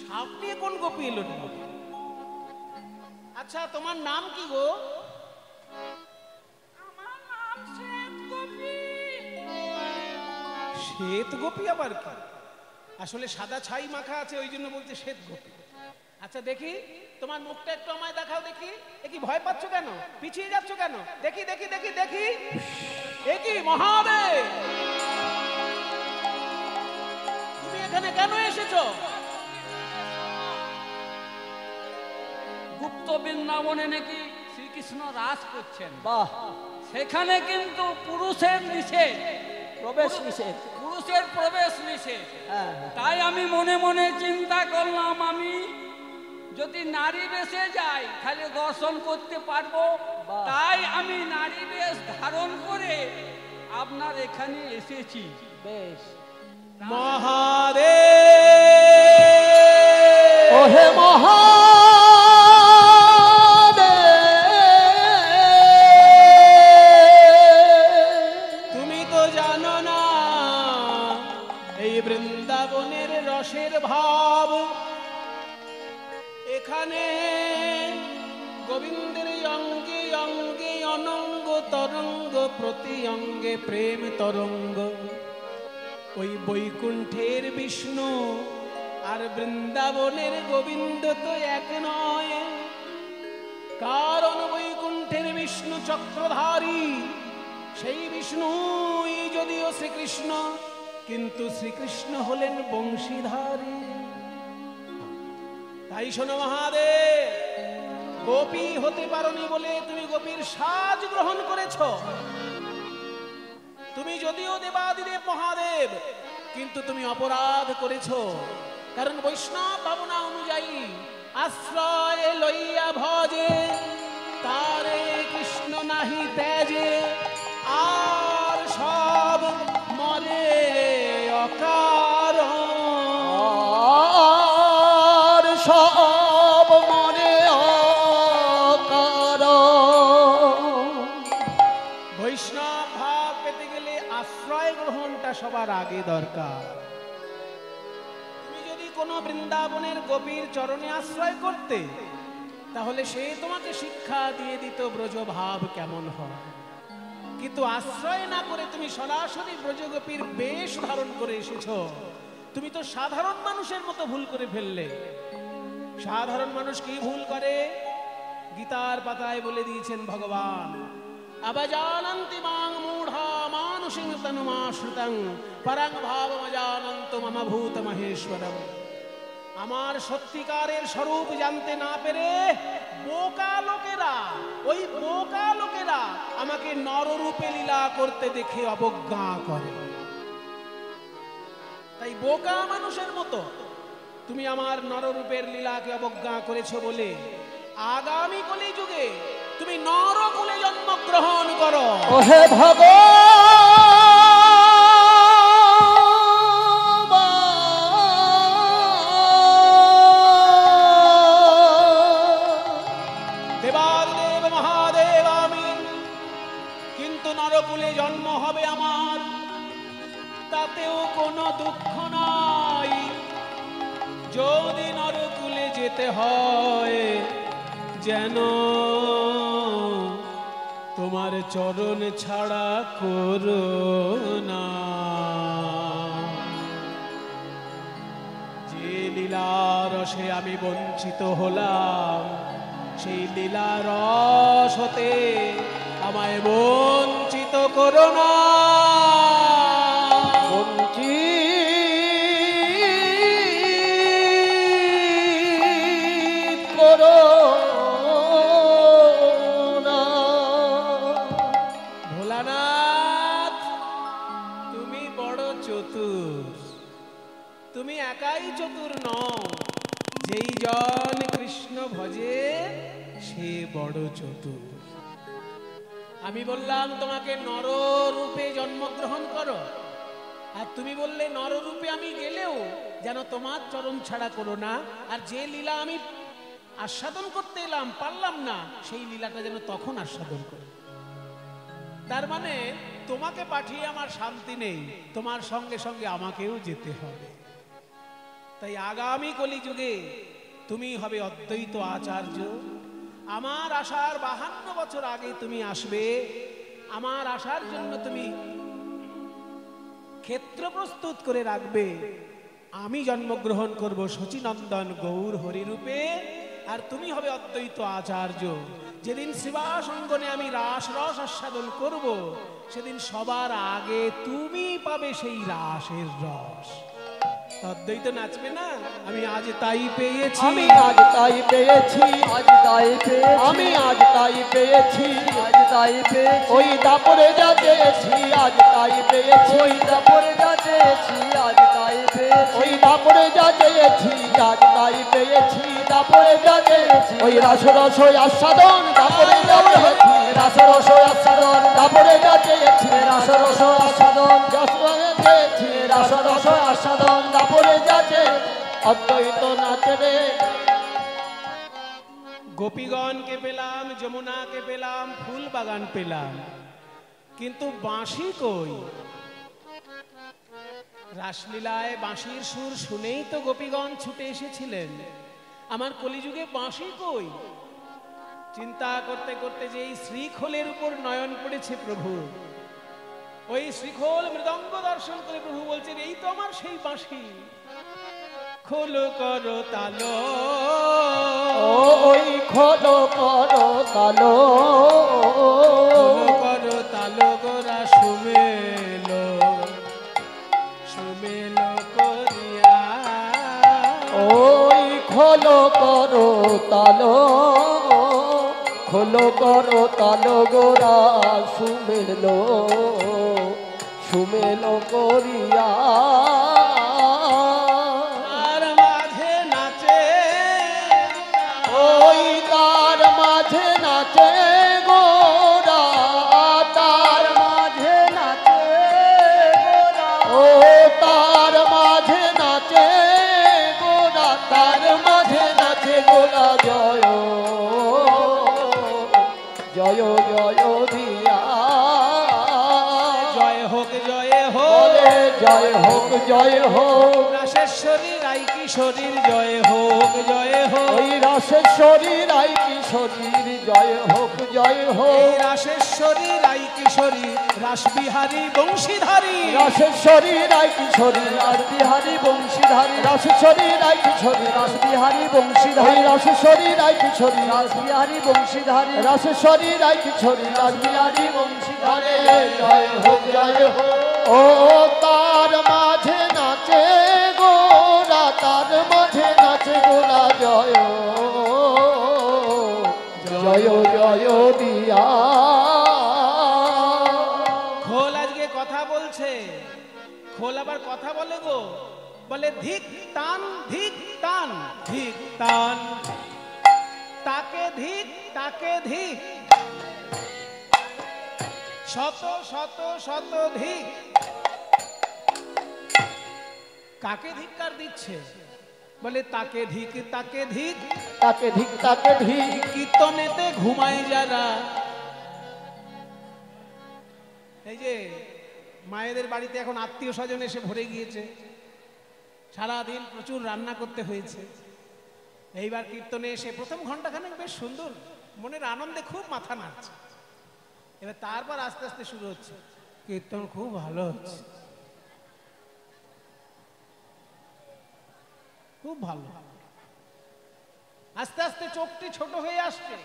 সাপ নিয়ে কোন গোপী এলো? আচ্ছা, তোমার নাম কি গো? আমার নাম শ্বেত গোপী। শ্বেত গোপী আবার কি? আসলে সাদা ছাই মাখা আছে, ওই জন্য বলছে শ্বেত গোপী। আচ্ছা দেখি, তোমার মুখটা একটু আমায় দেখাও দেখি। এ কি ভয় পাচ্ছ কেন? পিছিয়ে যাচ্ছ কেন? দেখি দেখি দেখি দেখি। এ কি মহাদেব, তুমি এখানে কেন এসেছো? গুপ্ত বৃন্দাবনে নাকি শ্রীকৃষ্ণ রাস করছেন। বাহ, সেখানে কিন্তু পুরুষের নিষেধ, প্রবেশ নিষেধ, পুরুষের প্রবেশ নিষেধ। হ্যাঁ, তাই আমি মনে মনে চিন্তা করলাম, আমি যদি নারী বেশে যাই তাহলে দর্শন করতে পারবো। তাই আমি নারী বেশ ধারণ করে আপনার এখানে এসেছি। বেশ। মহাদেব, ওহে মহা অনঙ্গ তরঙ্গ, প্রতি অঙ্গে প্রেম তরঙ্গ। ওই বৈকুণ্ঠের বিষ্ণু আর বৃন্দাবনের গোবিন্দ তো এক নয়। কারণ বৈকুণ্ঠের বিষ্ণু চক্রধারী, সেই বিষ্ণুই যদিও শ্রীকৃষ্ণ, কিন্তু শ্রীকৃষ্ণ হলেন বংশীধারী। তাই শোনো মহাদেব, গোপী হতে পারোনি বলে তুমি গোপীর সাজ গ্রহণ করেছ। তুমি যদিও দেবাদিদেব মহাদেব, কিন্তু তুমি অপরাধ করেছ। কারণ বৈষ্ণব ভাবনা অনুযায়ী আশ্রয় লইয়া ভজে, তারে কৃষ্ণ নাহি তেজে, আর সব মরে অকারণ। আর সব মনে অকারণ। বৈষ্ণব ভাব পেতে গেলে আশ্রয় গ্রহণটা সবার আগে দরকার। তুমি যদি কোনো বৃন্দাবনের গোপীর চরণে আশ্রয় করতে, তাহলে সে তোমাকে শিক্ষা দিয়ে দিত ব্রজভাব কেমন হয়। কিন্তু আশ্রয় না করে তুমি সরাসরি ব্রজগোপীর বেশ ধারণ করে এসেছো। তুমি তো সাধারণ মানুষের মতো ভুল করে ফেললে। সাধারণ মানুষ কি ভুল করে? গীতার পাতায় বলে দিয়েছেন ভগবান, অবজানন্তি মাং মূঢ়া মানুষিং তনুমাশ্রিতং পরং ভাবমজানন্ত মম ভূত মহেশ্বরম। আমার সত্যিকারের স্বরূপ জানতে না পেরে বোকা লোকেরা, ওই বোকা লোকেরা আমাকে নররূপে লীলা করতে দেখে অবজ্ঞা করে। তাই বোকা মানুষের মতো তুমি আমার নররূপের লীলাকে অবজ্ঞা করেছো বলে আগামী কলিযুগে তুমি নরকুলে জন্মগ্রহণ করো। ওহে দেবাদেব মহাদেব আমি, কিন্তু নরকুলে জন্ম হবে আমার, তাতেও কোনো দুঃখ নাই। যদি নরকুলে যেতে হয়, যেন তোমার চরণ ছাড়া করো না। যে লীলা রসে আমি বঞ্চিত হলাম, সেই লীলা রস হতে আমায় বঞ্চিত করো না। বঞ্চিত করো না। ভোলানাথ, তুমি বড় চতুর। তুমি একাই চতুর নও, যেই জন কৃষ্ণ ভজে সে বড় চতুর। আমি বললাম তোমাকে নররূপে জন্মগ্রহণ করো, আর তুমি বললে নররূপে আমি গেলেও যেন তোমার চরণ ছাড়া করো না। আর যে লীলা আমি আস্বাদন করতে এলাম পারলাম না, সেই লীলাটা যেন তখন আস্বাদন করো। তার মানে তোমাকে পাঠিয়ে আমার শান্তি নেই, তোমার সঙ্গে সঙ্গে আমাকেও যেতে হবে। তাই আগামী কলিযুগে তুমি হবে অদ্বৈত আচার্য। আমার আসার 52 বছর আগে তুমি আসবে। আমার আসার জন্য তুমি ক্ষেত্র প্রস্তুত করে রাখবে। আমি জন্মগ্রহণ করব শচীনন্দন গৌর হরিরূপে, আর তুমি হবে অদ্বৈত আচার্য। যেদিন শ্রীবাস অঙ্গনে আমি রাস রস আস্বাদন করব, সেদিন সবার আগে তুমি পাবে সেই রাসের রস। অদ্বৈত নাচবে না? আমি আজ তাই পেয়েছি, আমি আজ তাই পেয়েছি, আজ তাই পেয়েছি, আমি আজ তাই পেয়েছি, আজ তাই পেয়েছি। ওই দাপরে যা চেয়েছি আজ তাই পেয়েছি, ওই দাপরে যা চেয়েছি আজ তাই পেয়েছি, ওই দাপরে যা চেয়েছি আজ তাই পেয়েছি, দাপরে যা চেয়েছি। ওই রাসরস আস্বাদন দাপরে যা চেয়েছি, রাসরস আস্বাদন দাপরে যা চেয়েছি, রাসরস আস্বাদন যশোরে চেয়েছি, রাসরস আস্বাদন দাপরে যা চেয়েছি। অদ্বৈত নাচে রে। গোপীগণকে পেলাম, যমুনাকে পেলাম, ফুল বাগান পেলাম, কিন্তু বাঁশি কই? রাসলীলায় বাঁশির সুর শুনেই তো গোপীগণ ছুটে এসেছিলেন। আমার কলিযুগে বাঁশি কই? চিন্তা করতে করতে যে এই শ্রীখোলের উপর নয়ন পড়েছে প্রভু, ওই শ্রীখোল মৃদঙ্গ দর্শন করে প্রভু বলছেন এই তো আমার সেই বাঁশি, খোল করো তালো, ওই খোলো করো তালো, খোল করো তালো গোরা সুমেলো, সুমেলো করিয়া, ওই খোলো করো তালো, খোলো করো তালো গোরা সুমেলো, সুমেলো করিয়া। তার মাঝে নাচে, ওই তার মাঝে নাচে গোরা, তার মাঝে নাচে গোরা, ও তার মাঝে নাচে গোরা, তার মাঝে নাচে গোরা জয় জয় জয় দিয়া, জয় হোক জয় হোক, বলে জয় হোক জয় হোক, রাসেশ্বরী রাই কিশোরীর জয় হোক জয় হোক, ওই রাসেশ্বরী রাই কিশোরীর জয় হোক জয় এই হোক, রাসেশ্বরী রাই কিশোরী রাসবিহারী বংশীধারী, রাসেশ্বরী রাই কিশোরী রাসবিহারী বংশীধারী, রাসেশ্বরী রাই কিশোরী রাসবিহারী বংশীধারী, রাসেশ্বরী রাই কিশোরী রাসবিহারী বংশীধারী, রাসেশ্বরী রাই কিশোরী রাসবিহারী বংশীধারী, জয় হোক জয় হোক। ও তার মাঝে নাচে গোরা, তার মাঝে নাচে গোরা জয় জয় জয় দিয়া। খোল আজকে কথা বলছে, খোল আবার কথা বলে গো, বলে ধিক টান ধিক টান ধিক টান, তাকে ধিক তাকে ধিক, শত শত শত ধিক, কাকে ধিক্কার দিচ্ছে, বলে তাকে ধিক তাকে ধিক, তাকে ধিক তাকে ধিক, কীর্তনেতে ঘুমায় যারা। এই যে মায়েদের বাড়িতে এখন আত্মীয় স্বজন এসে ভরে গিয়েছে, সারাদিন প্রচুর রান্না করতে হয়েছে, এইবার কীর্তনে এসে প্রথম ঘন্টাখানেক বেশ সুন্দর, মনের আনন্দে খুব মাথা নাড়ছে, এবার তারপর আস্তে আস্তে শুরু হচ্ছে কীর্তন খুব ভালো হচ্ছে, খুব ভালো, আস্তে আস্তে চোখটি ছোট হয়ে আসছে,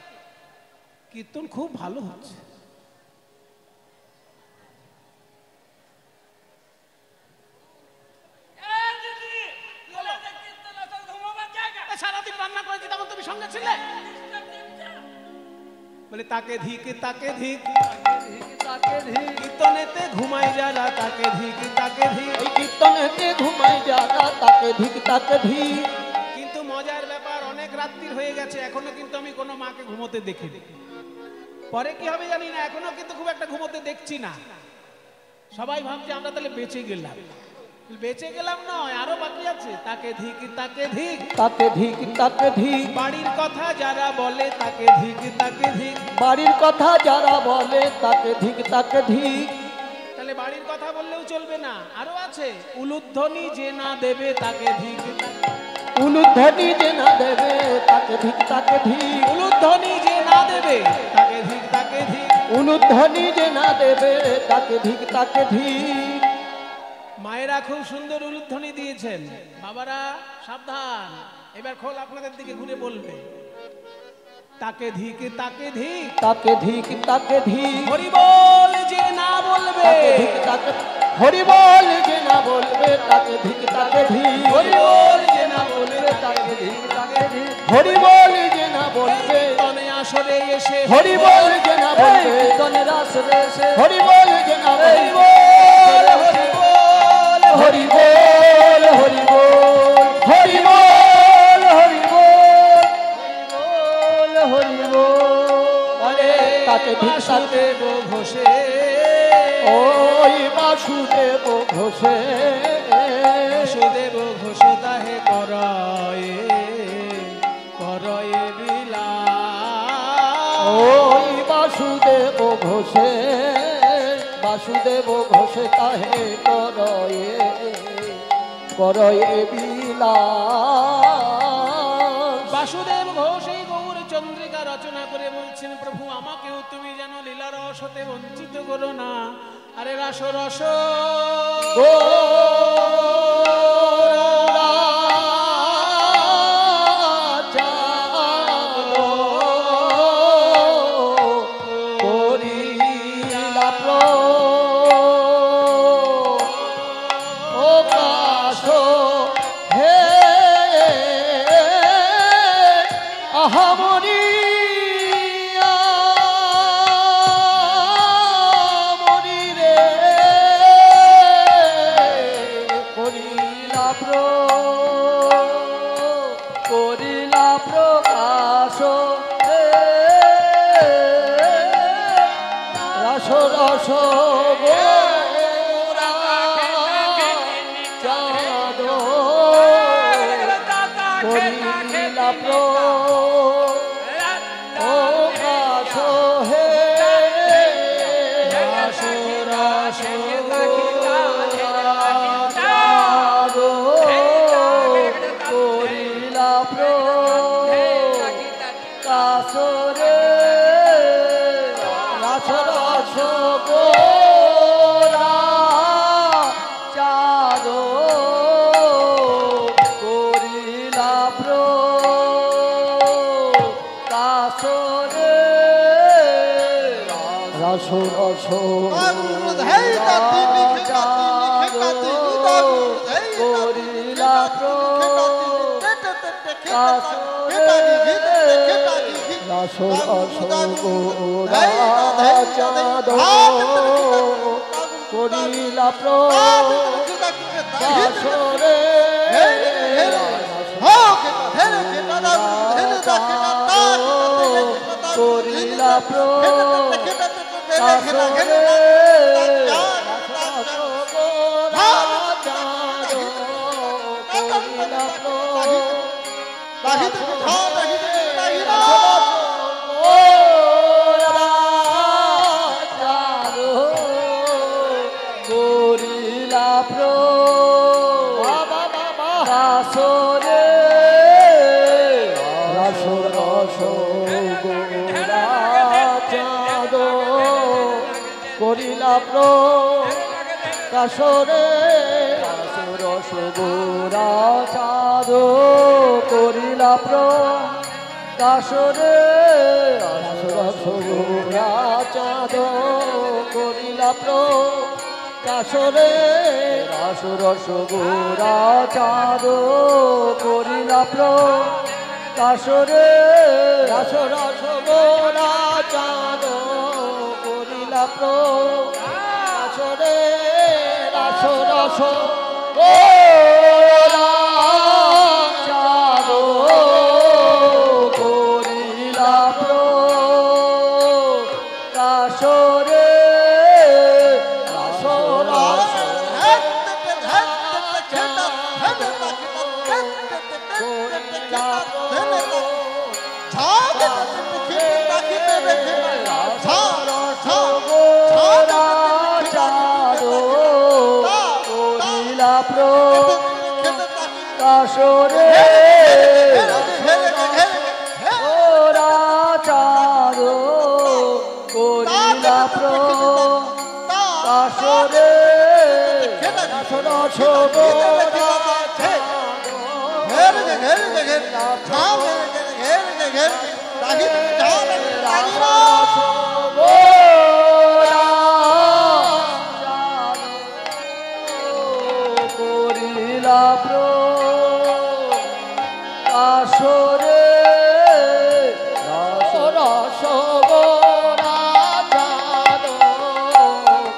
কীর্তন খুব ভালো হচ্ছে। সারাদিন রান্না করেছি তখন তুমি সঙ্গে ছিলে, বলে তাকে ধিক তাকে ধিক, কীর্তনেতে ঘুমাই যারা তাকে ধিক তাকে ধিক, এই কীর্তনেতে ঘুমাই যারা তাকে ধিক তাকে ধিক। কিন্তু মজার ব্যাপার অনেক রাত্রির হয়ে গেছে, এখনো কিন্তু আমি কোনো মাকে ঘুমোতে দেখিনি, পরে কি হবে জানি না, এখনো কিন্তু খুব একটা ঘুমোতে দেখছি না, সবাই ভাবছে আমরা তাহলে বেঁচে গেলাম, বেঁচে গেলাম নয়, আরো বাকি আছে, তাকে ধিক তাকে ধিক, তাকে ধিক তাকে ধিক, বাড়ির কথা যারা বলে তাকে ধিক তাকে ধিক, বাড়ির কথা যারা বলে তাকে ধিক তাকে ধিক। তাহলে বাড়ির কথা বললেও চলবে না, আরো আছে, উলুধ্বনি যে না দেবে তাকে ধিক, উলুধ্বনি যে না দেবে তাকে ধিক তাকে ধিক, উলুধ্বনি যে না দেবে তাকে ধিক তাকে ধিক, উলুধ্বনি যে না দেবে তাকে ধিক তাকে ধিক। মায়েরা খুব সুন্দর উলুধ্বনি দিয়েছেন, বাবারা সাবধান, এবার খোল আপনাদের দিকে ঘুরে বলবে তাকে ধিক তাকে ধিক, তাকে ধিক তাকে ধিক, হরি বল যে না বলবে, তাকে ধিক তাকে, হরি বল যে না বলবে তাকে ধিক তাকে ধিক, হরি বল যে না বলবে তাকে ধিক তাকে ধিক, হরি বল যে না বলবে, তনে আসরে এসে হরি বল যে না বলবে, কীর্তনের আসরে এসে হরি বল যে না বলবে, হরি বল হরি বল হরি বল হরি বল হরি বল হরি বল, আরে তাকে ধিক তাকে, বাসুদেব ঘোষে, ওই বাসুদেব ঘোষে, বাসুদেব ঘোষ তাহে করয়ে করয়ে বিলাস, ওই বাসুদেব ঘোষে, বাসুদেব ঘোষে তাহে করয়ে করয়ে বিলাস। বাসুদেব ঘোষ এই গৌর চন্দ্রিকা রচনা করে বলছেন, প্রভু আমাকেও তুমি যেন লীলা রস হতে বঞ্চিত করো না। আরে রস রস কাশরে রস গোরা চাঁদ করিলা কাশরে রস গোরা চাঁদ করিলা কাশরে রস গোরা চাঁদ করিলা কাশরে রস গোরা চাঁদ করিলা কাশরে রস গোরা চাঁদ করিলা কাশরে কাশরে গোরা চাঁদ করিলা কাশরে রস গোরা কাশরে রস গোরা চাঁদ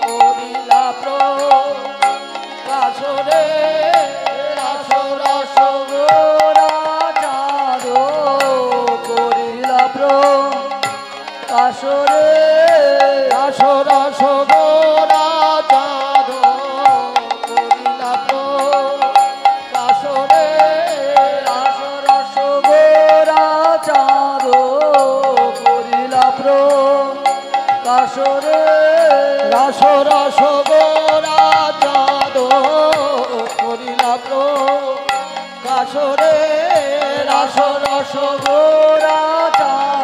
করিলা কাশরে রস গোরা চাঁদ করিলা কাশরে রস গোরা চাঁদ করিলা কাশরে রস গোরা চাঁদ করিলা কাশরে রস গোরা চাঁদ করিলা কাশরে রস গোরা চাঁদ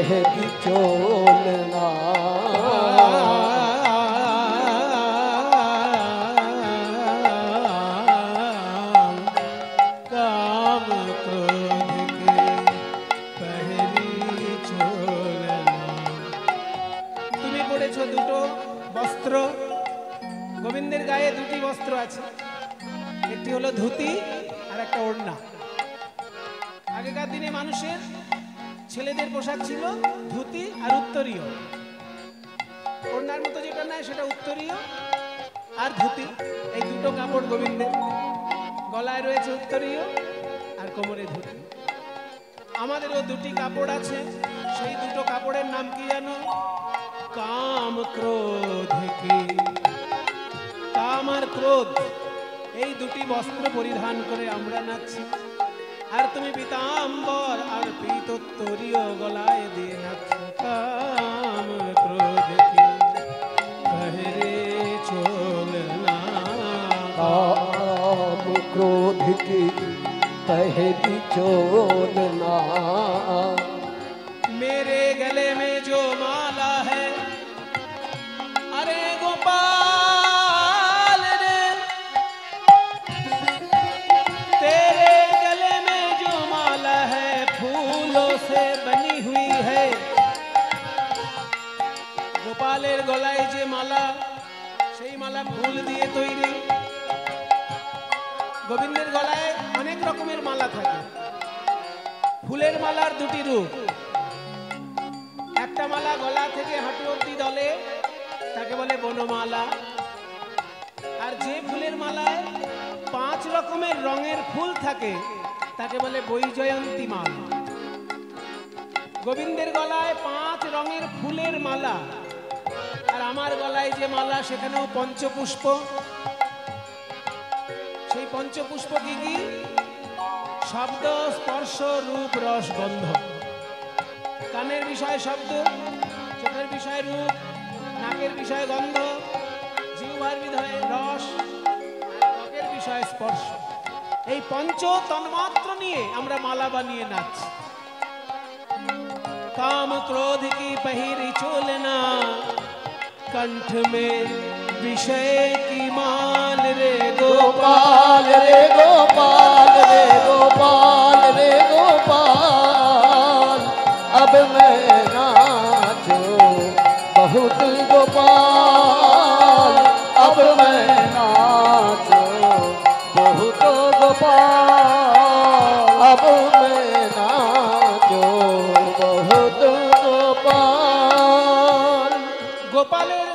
पहरी चोलना काम क्रोध के पहरी चोलना। তুমি পড়েছো দুটো বস্ত্র, গোবিন্দের গায়ে দুটি বস্ত্র আছে, একটি হলো ধুতি আর একটা ওড়না। আগেকার দিনে মানুষের ছেলেদের পোশাক ছিল ধুতি আর উত্তরীয়, ওড়নার মতো যেটা নাই সেটা উত্তরীয় আর ধুতি, এই দুটো কাপড় গোবিন্দের। গলায় রয়েছে উত্তরীয় আর কোমরে ধুতি। আমাদেরও দুটি কাপড় আছে, সেই দুটো কাপড়ের নাম কি জানো? কাম ক্রোধ কি। কাম আর ক্রোধ এই দুটি বস্ত্র পরিধান করে আমরা নাচছি, আর তুমি পীতাম্বর আর পীতোত্তরীয় গলায় দিয়ে নাচছো। কাম ক্রোধ কি পহরে চোলনা। काम क्रोध की पहरी चोलना। मेरे गले में जो माला है, अरे गोपाल रे, तेरे गले में जो माला है फूलों से बनी हुई है। गोपालेर गलाय जे माला, সেই মালা ফুল দিয়ে তৈরি। গোবিন্দের গলায় অনেক রকমের মালা থাকে। ফুলের মালার দুটি রূপ, একটা মালা গলা থেকে হাঁটু অবধি দলে, তাকে বলে বনমালা। আর যে ফুলের মালায় 5 রকমের রঙের ফুল থাকে তাকে বলে বৈজয়ন্তী মালা। গোবিন্দের গলায় 5 রঙের ফুলের মালা, আর আমার গলায় যে মালা সেখানেও পঞ্চপুষ্প। সেই পঞ্চপুষ্প কি কি? শব্দ, স্পর্শ, রূপ, রস, গন্ধ। কানের বিষয় শব্দ, চোখের বিষয় রূপ, নাকের বিষয় গন্ধ, জিহ্বার বিষয় রস, ত্বকের বিষয় স্পর্শ। এই পঞ্চ তন্মাত্র নিয়ে আমরা মালা বানিয়ে নাচছি। काम क्रोध की पहरी चोलना, कंठ में विषय की माल रे गोपाल रे गोपाल रे गोपाल रे गोपाल, अब मैं नाचो बहुत गोपाल, अब मैं नाचो बहुत गोपाल, अब मैं नाचो बहुत गोपाल। গোপালের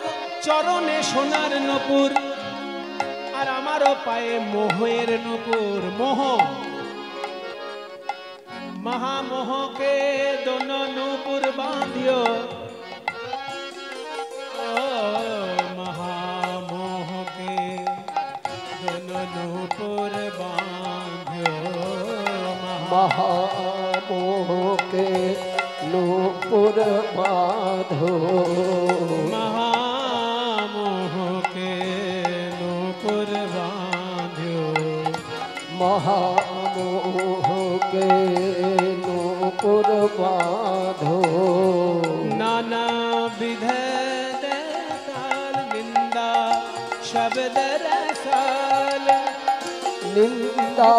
চরণে সোনার নূপুর, আর আমারও পায়ে মোহের নূপুর। মোহ महामोह के दोनों नूपुर बांधियो, महामोह के दोनों नूपुर बांधियो। महामोह के नूपुर बांधो, महामोह के नूपुर बांधियो। महामोह के नूपुर बांधो। नाना विध काल निंदा शब्द रसाल, निंदा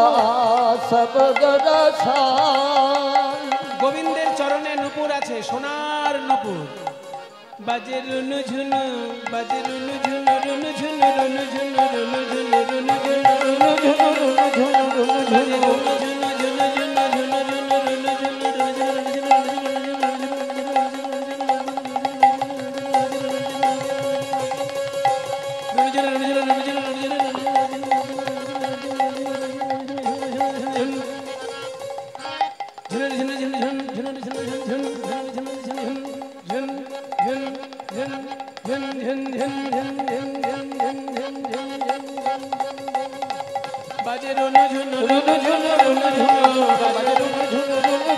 शब्द रसाल। গোবিন্দের চরণে নূপুর আছে, সোনার নূপুর। বাজে রুনু ঝুনু, বাজে রুনু ঝুনু, রুনু ঝুনু, রুনু ঝুনু, রুনু ঝুনু, রুনু ঝুনু, রুনু ঝুনু, রুনু ঝুনু, রুনু ঝুনু, রুনু ঝুনু, ঝুনু ঝুনু,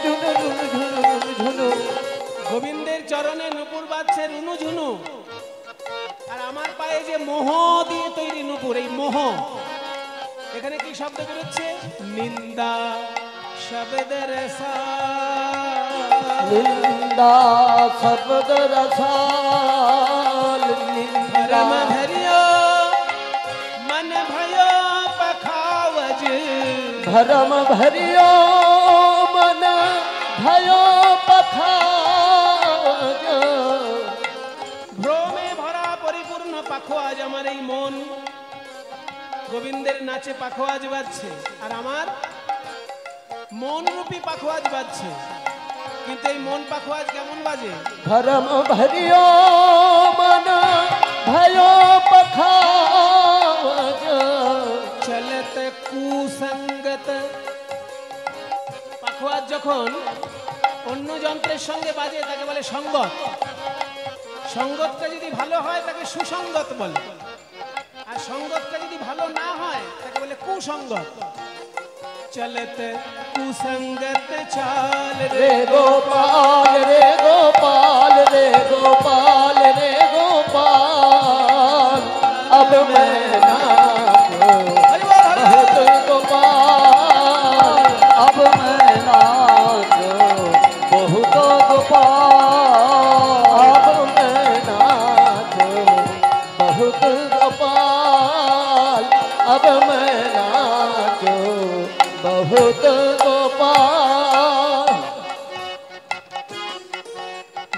ঝুনু ঝুনু, রুনু ঝুনু, গোবিন্দের চরণে নূপুর বাজছে রুনু ঝুনু, আর আমার পায়ে যে মোহ দিয়ে তৈরি নূপুর, এই মোহ, এখানে কি শব্দ বেরোচ্ছে? নিন্দা শব্দ রসাল, निंदा शब्द रसाल निंदा धर्म धरियो मन भयो पखावज भरम भरियो मन भयो पखावज ভ্রমে ভরা পরিপূর্ণ পাখোয়াজ আমার এই মন গোবিন্দের নাচে পাখোয়াজ বাজছে আর আমার মন রূপী পাখোয়াজ বাজছে কিন্তু এই মন পাখোয়াজ কেমন বাজে भरम भरियो मन भयो पखावज চলত কুসঙ্গত পাখোয়াজ যখন অন্য যন্ত্রের সঙ্গে বাজে তাকে বলে সঙ্গত সঙ্গতটা যদি ভালো হয় তাকে সুসঙ্গত বলে আর সঙ্গতটা যদি ভালো না হয় তাকে বলে কুসঙ্গত চলত কুসঙ্গত চাল রে रे गोपाल रे गोपाल रे गोपाल रे गोपाल अब मैं नाचो बहुत गोपाल अब मैं नाचो बहुत गोपाल अब मैं नाचो बहुत गोपाल अब मैं नाचो बहुत गोपाल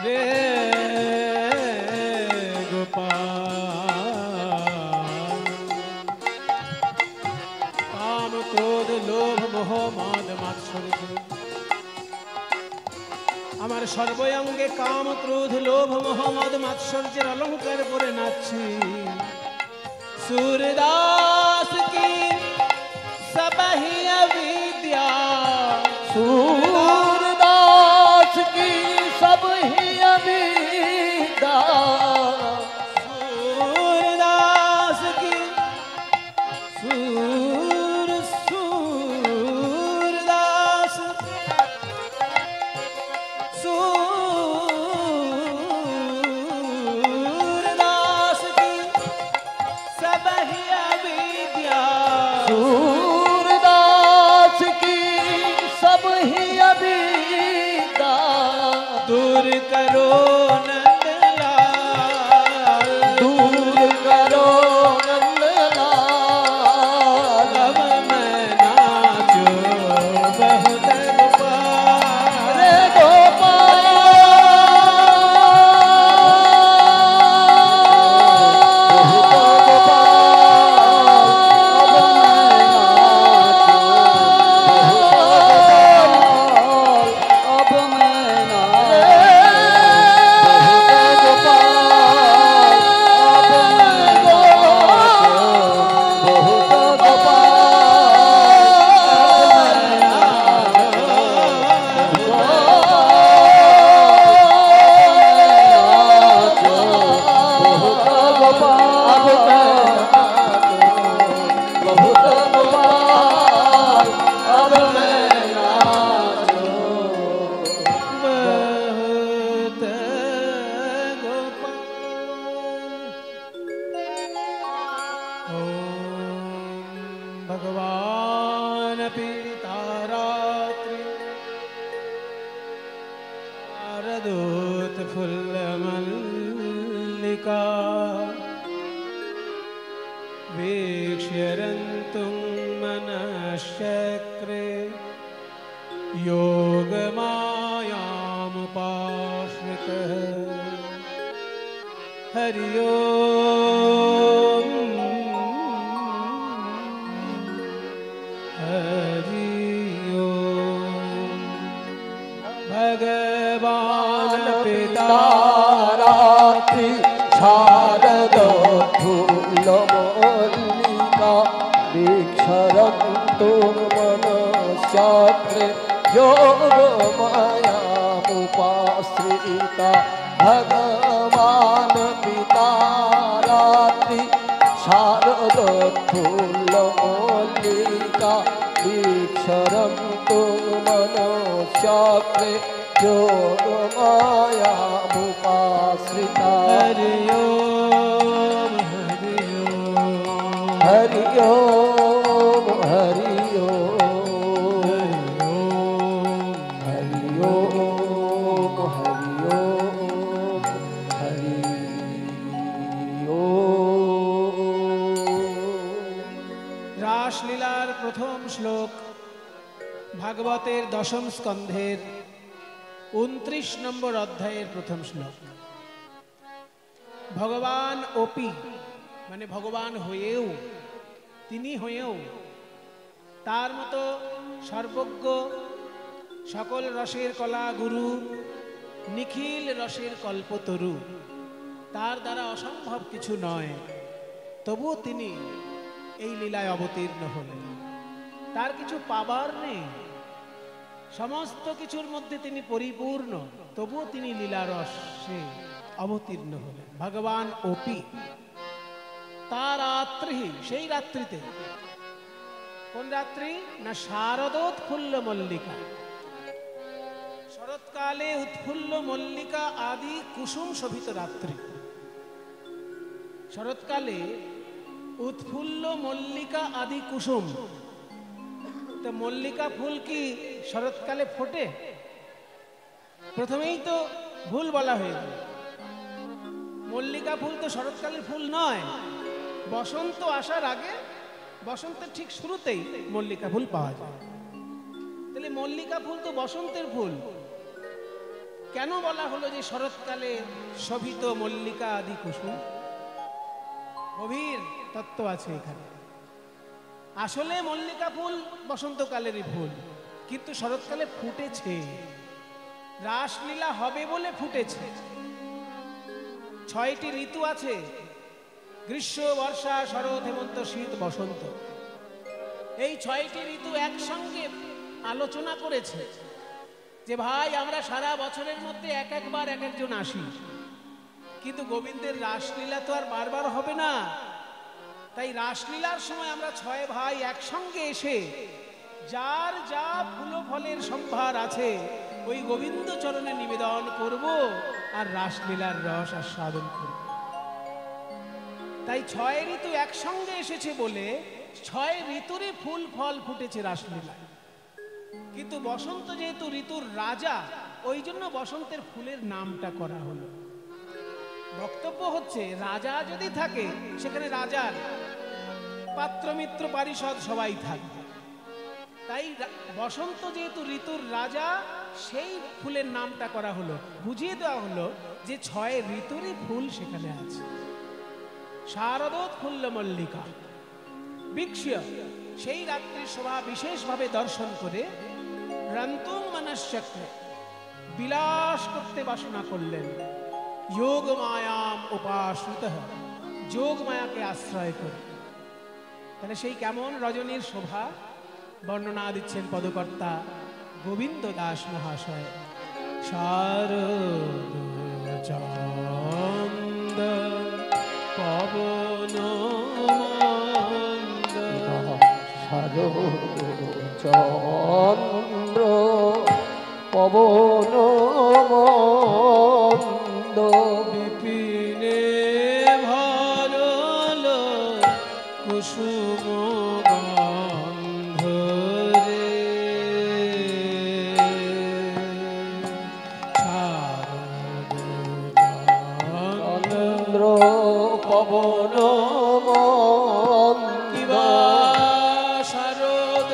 रे गोपाल काम क्रोध लोभ मोह मद मात्सर्य আমার সর্বঙ্গে কাম ক্রোধ লোভ মোহ মদ মাৎসর্যের অলঙ্কার পরে নাচছি सूरदास की सबही अविद्या सूरदास की सब ही अविदा सूरदास की सूरदास सूरदास की सबही अविद्या सूरदास की सब ही अविदा दूर करो नंदलाल दूर करो नंदलाल अब मैं नाचो बहुत गोपाल रे गोपाल अब मैं बहुत गोपाल ओम भगवान पीता रात्रि शारदूत फुल्ल मल्लिका वीक्ष्यरन्तुं मनश्चक्रे योगमायामुपाश्रितः हरि ओम हरि ओम भगवान पिता रात्रि शारद फूल मल्लिका दीक्षरन्तु मनश्चक्रे योग मायामुपाश्रिता भगवान पिता रात्रि शारद फूल मल्लिका दीक्षरन्तु मनश्चक्रे योग मायामुपाश्रिता हरि ओम हरि ओम हरि ओम हरि ओम हरि ओम हरि ओम हरि ভাগবতের দশম স্কন্ধের 29 নম্বর অধ্যায়ের প্রথম শ্লোক। ভগবান অপি মানে ভগবান হয়েও, তিনি হয়েও তার মতো সর্বজ্ঞ, সকল রসের কলা গুরু, নিখিল রসের কল্পতরু, তার দ্বারা অসম্ভব কিছু নয়, তবুও তিনি এই লীলায় অবতীর্ণ হলেন। তার কিছু পাবার নেই, সমস্ত কিছুর মধ্যে তিনি পরিপূর্ণ, তবুও তিনি লীলা রসে অবতীর্ণ হলেন। ভগবান অপি তার রাত্রি, সেই রাত্রিতে, কোন রাত্রি না শারদোৎফুল্ল মল্লিকা, শরৎকালে উৎফুল্ল মল্লিকা আদি কুসুম শোভিত রাত্রি। শরৎকালে উৎফুল্ল মল্লিকা আদি কুসুম, তো মল্লিকা ফুল কি শরৎকালে ফোটে? প্রথমেই তো ভুল বলা হয়ে গেল, মল্লিকা ফুল তো শরৎকালের ফুল নয়। বসন্ত আসার আগে, বসন্তের ঠিক শুরুতেই মল্লিকা ফুল পাওয়া যায়। তাহলে মল্লিকা ফুল তো বসন্তের ফুল, কেন বলা হলো যে শরৎকালে শোভিত মল্লিকা আদি কুসুম? গভীর তত্ত্ব আছে এখানে। আসলে মল্লিকা ফুল বসন্তকালেরই ফুল, কিন্তু শরৎকালে ফুটেছে, রাসলীলা হবে বলে ফুটেছে। 6টি ঋতু আছে, গ্রীষ্ম, বর্ষা, শরৎ, হেমন্ত, শীত, বসন্ত। এই 6টি ঋতু একসঙ্গে আলোচনা করেছে যে ভাই আমরা সারা বছরের মধ্যে এক একবার এক একজন আসি, কিন্তু গোবিন্দের রাসলীলা তো আর বারবার হবে না। তাই রাসলীলার সময় আমরা 6 ভাই একসঙ্গে এসে যার যা ফুল ফলের সম্ভার আছে ওই গোবিন্দ চরণে নিবেদন করব আর রাসলীলার রস আস্বাদন করব। তাই 6 ঋতু একসঙ্গে এসেছে বলে 6 ঋতুরই ফুল ফল ফুটেছে রাসলীলায়। কিন্তু বসন্ত যেহেতু ঋতুর রাজা, ওই জন্য বসন্তের ফুলের নামটা করা হলো। বক্তব্য হচ্ছে রাজা যদি থাকে সেখানে রাজার পাত্র মিত্র পারিষদ সবাই থাকবে। তাই বসন্ত যেহেতু ঋতুর রাজা, সেই ফুলের নামটা করা হলো, বুঝিয়ে দেওয়া হলো যে 6 ঋতুরই ফুল সেখানে আছে। শারদোৎফুল্ল মল্লিকা বীক্ষ্য, সেই রাত্রির শোভা বিশেষভাবে দর্শন করে রন্তুং মনশ্চক্রে, বিলাস করতে বাসনা করলেন। যোগ মায়াম উপাশ্রিত, যোগ মায়াকে আশ্রয় করে। তাহলে সেই কেমন রজনীর শোভা বর্ণনা দিচ্ছেন পদকর্তা গোবিন্দ দাস মহাশয়। শারদ চন্দ পবন মন্দ, শারদ চন্দ্র পবন মন্দ, বিপিনে ভরল কুসুম গন্ধ রে। শারদ চন্দ্র পবন মন্দ, শারদ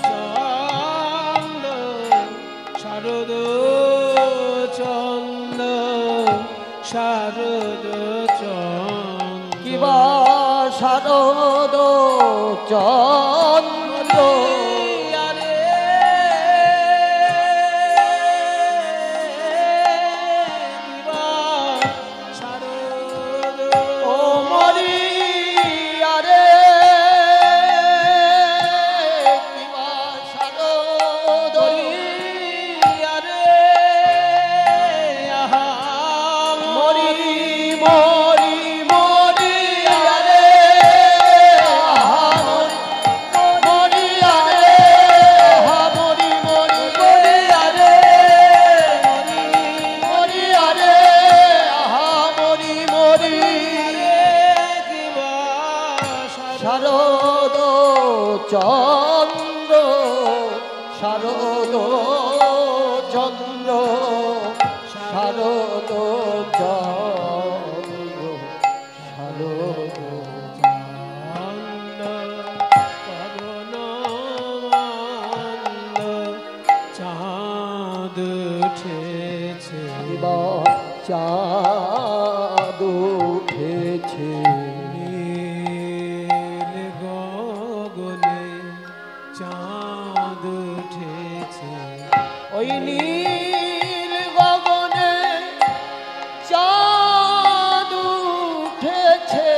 চন্দ, শারদ চন্দ, শারদ চন্দ, কিবা শারদ চন্দ্র, শারদ চন্দ্র, শারদ চন্দ্র, শারদ চন্দ্র, শারদ চন্দ্র পবন মন্দ, উঠেছে এবার চাঁদ উঠেছে নীল গগনে চাঁদ উঠেছে ওই নীল গগনে চাঁদ উঠেছে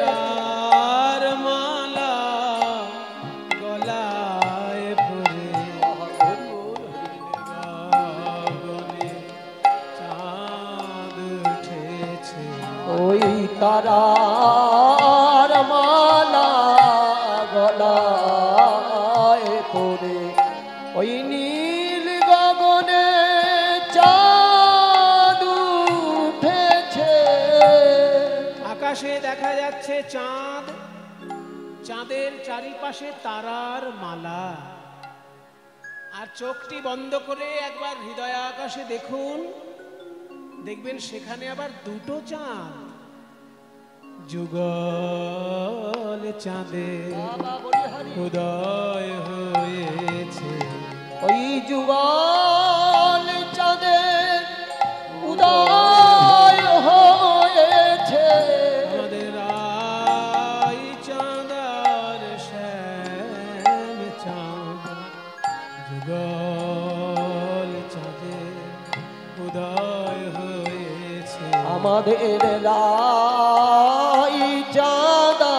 তারার মালা গলায় পরে গগনে চাঁদ উঠেছে ওই তারার মালা গলায় পড়ে ওই নীল গগনে চাঁদ উঠেছে আকাশে দেখা যাচ্ছে চাঁদ চাঁদের চারিপাশে তারার মালা আর চোখটি বন্ধ করে একবার হৃদয় আকাশে দেখুন দেখবেন সেখানে আবার দুটো চাঁদ যুগল চাঁদের উদয় হয়েছে ওই যুগল চাঁদের উদয় হয়েছে আমাদের আই চাঁদার শ্যাম চাঁদ যুগল চাঁদের উদয় হয়েছে আমাদের রাই চাঁদা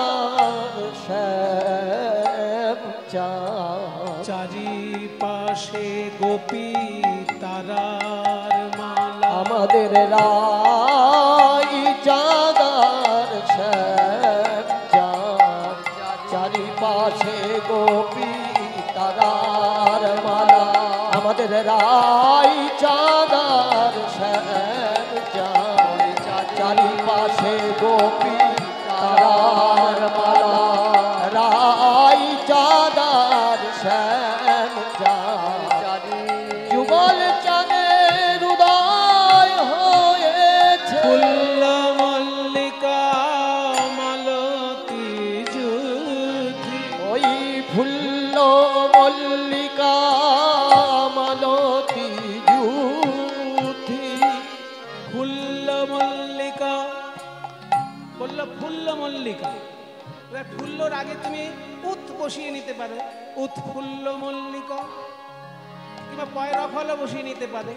শ্যাম চাঁদ চারিপাশে গোপী তারার মালা আমাদের রাই চাঁদার শ্যাম চাঁদ চারিপাশে গোপী তারার মালা আমাদের রাই চাঁদার শ্যাম চাঁদ চারিপাশে গোপী তারার মালা রাই চাঁদার শ্যাম চাঁদ যুগল চাঁদের উদয় হয়েছে ফুল্ল মল্লিকা মালতী যুথি ওই ফুল্ল মল্লিকা মালতী যুথি ফুল্ল মল্লিকা বললো ফুল্ল মল্লিকা এবার ফুল্লর আগে তুমি উৎ বসিয়ে নিতে পারো উৎফুল্ল মল্লিকা কিংবা পয়রা ফলও বসিয়ে নিতে পারে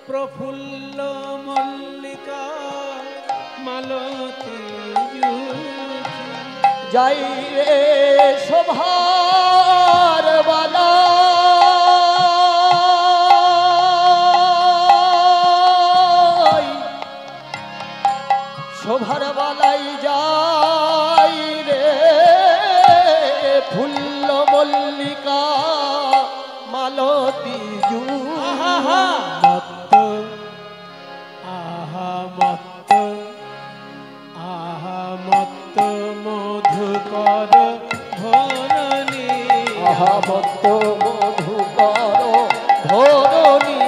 প্রফুল্ল মল্লিকা মালতী যুথি যাই রে শোভার বালা শোভার বালাই যাই রে ফুল্ল মল্লিকা মালতী আহা মত্ত আহা মত্ত আহা মত্ত মধুকর ধরণী আহামত্ত মধুকর ধরণী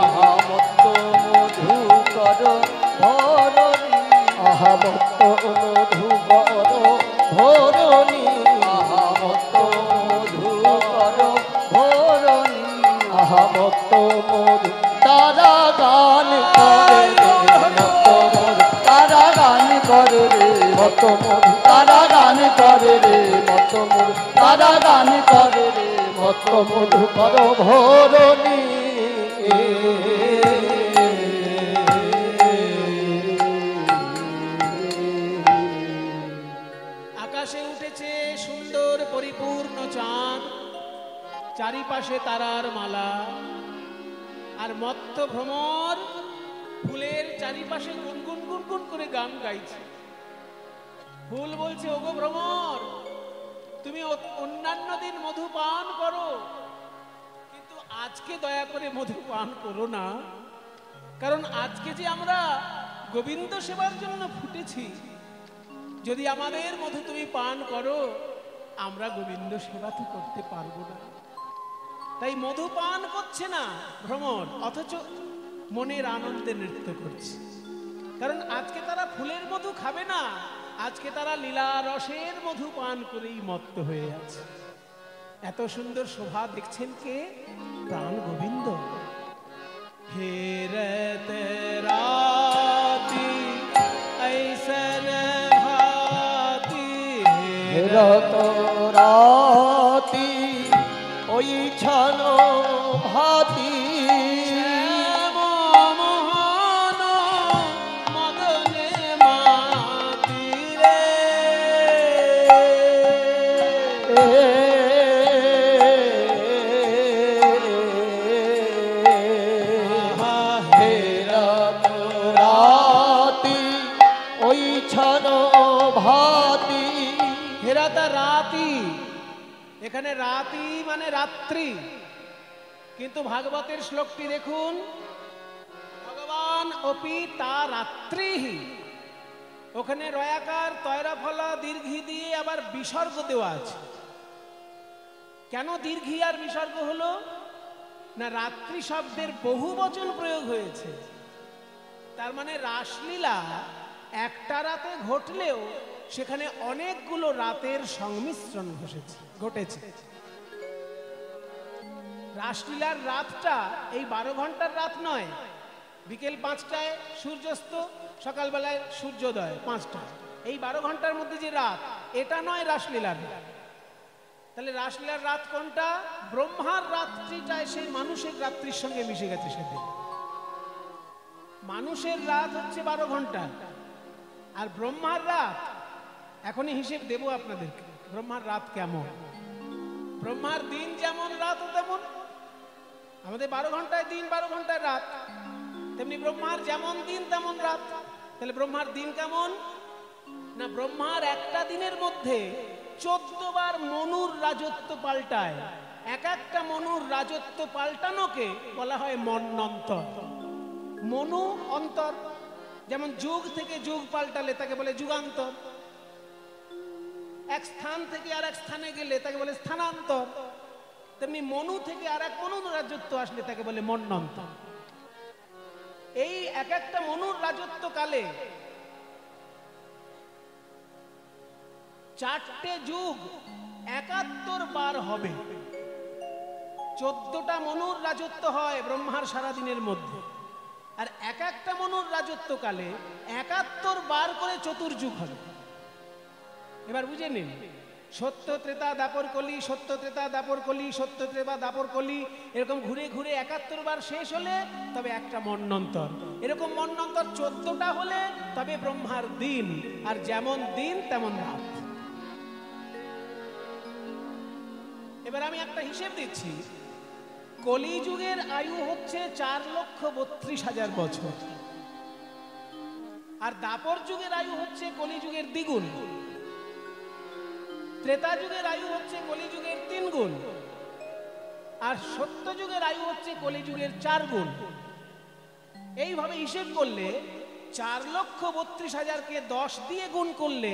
আহামত্ত মধুকর ধরণী আহামত্ত মধুকর ধরণী আহামত্ত মধুকর ধরণী আহামত্ত মধু তারা গান করে তারা গান করে রে মত মধু তারা গান করে রে মত মধু তারা গান করে রে মত মধু কর ভরণী আকাশে উঠেছে সুন্দর পরিপূর্ণ চাঁদ চারিপাশে তারার মালা আর মত্ত ভ্রমর ফুলের চারিপাশে গুনগুন গুনগুন করে গান গাইছে ফুল বলছে ওগো ভ্রমর তুমি অন্যান্য দিন মধু পান করো কিন্তু আজকে দয়া করে মধু পান করো না কারণ আজকে যে আমরা গোবিন্দ সেবার জন্য ফুটেছি যদি আমাদের মধু তুমি পান করো আমরা গোবিন্দ সেবা তো করতে পারবো না তাই মধু পান করছে না ভ্রমর অথচ মনের আনন্দে নৃত্য করছে কারণ আজকে তারা ফুলের মধু খাবে না আজকে তারা লীলা রসের মধু পান করেই মত্ত হয়ে আছে এত সুন্দর শোভা দেখছেন কে প্রাণ গোবিন্দ हेरत राती ऐसन भाती হেরত রাতি ওই ছানো ভাতি শ্যাম মোহন মদনে মাতি রে হেরত রাতি ওই ছানো ভাতি হেরাতা রাতি, এখানে রাতি মানে রাত্রি, কিন্তু ভাগবতের শ্লোকটি দেখুন, ভগবান অপি তা রাত্রি, ওখানে রয়াকার তয়রা ফলা দীর্ঘি দিয়ে আবার বিসর্গ দেওয়া আছে। কেন দীর্ঘি আর বিসর্গ হলো না? রাত্রি শব্দের বহু বচন প্রয়োগ হয়েছে, তার মানে রাসলীলা একটা রাতে ঘটলেও সেখানে অনেকগুলো রাতের সংমিশ্রণ ঘটেছে। রাসলীলার রাতটা এই 12 ঘন্টার রাত নয়, বিকেল 5টায় সূর্যাস্ত, সকালবেলায় সূর্যোদয় 5টায়, এই 12 ঘন্টার মধ্যে যে রাত, এটা নয় রাসলীলার রাত। তাহলে রাসলীলার রাত কোনটা? ব্রহ্মার রাত্রিটায় সেই মানুষের রাত্রির সঙ্গে মিশে গেছে সেদিন। মানুষের রাত হচ্ছে 12 ঘন্টা, আর ব্রহ্মার রাত, এখনই হিসেব দেব আপনাদেরকে ব্রহ্মার রাত কেমন। ব্রহ্মার দিন যেমন রাতও তেমন, আমাদের 12 ঘন্টায় দিন 12 ঘন্টায় রাত, তেমনি ব্রহ্মার যেমন দিন তেমন রাত। তাহলে ব্রহ্মার দিন কেমন না? ব্রহ্মার একটা দিনের মধ্যে 14 বার মনুর রাজত্ব পাল্টায়। এক একটা মনুর রাজত্ব পাল্টানোকে বলা হয় মন্বন্তর। মনু অন্তর, যেমন যুগ থেকে যুগ পাল্টালে তাকে বলে যুগান্তর, এক স্থান থেকে আর এক স্থানে গেলে তাকে বলে স্থানান্তর, তেমনি মনু থেকে আর এক মনুর রাজত্ব আসলে তাকে বলে মন্বন্তর। এই এক একটা মনুর রাজত্ব কালে 4টে যুগ 71 বার হবে। 14টা মনুর রাজত্ব হয় ব্রহ্মার সারাদিনের মধ্যে, আর এক একটা মনুর রাজত্ব কালে 71 বার করে চতুর্যুগ হবে। এবার বুঝে নিন, সত্য ত্রেতা দাপর কলি, সত্য ত্রেতা দাপর কলি, সত্য ত্রেতা দাপর কলি, এরকম ঘুরে ঘুরে 71 বার শেষ হলে তবে একটা মন্বন্তর। এরকম মন্বন্তর 14টা হলে তবে ব্রহ্মার দিন, আর যেমন দিন তেমন রাত। এবার আমি একটা হিসেব দিচ্ছি। কলিযুগের আয়ু হচ্ছে 4,32,000 বছর, আর দাপর যুগের আয়ু হচ্ছে কলিযুগের দ্বিগুণ, ত্রেতা যুগের আয়ু হচ্ছে কলিযুগের 3 গুণ, আর সত্য যুগের আয়ু হচ্ছে কলিযুগের 4 গুণ। এইভাবে হিসেব করলে 4,32,000কে 10 দিয়ে গুণ করলে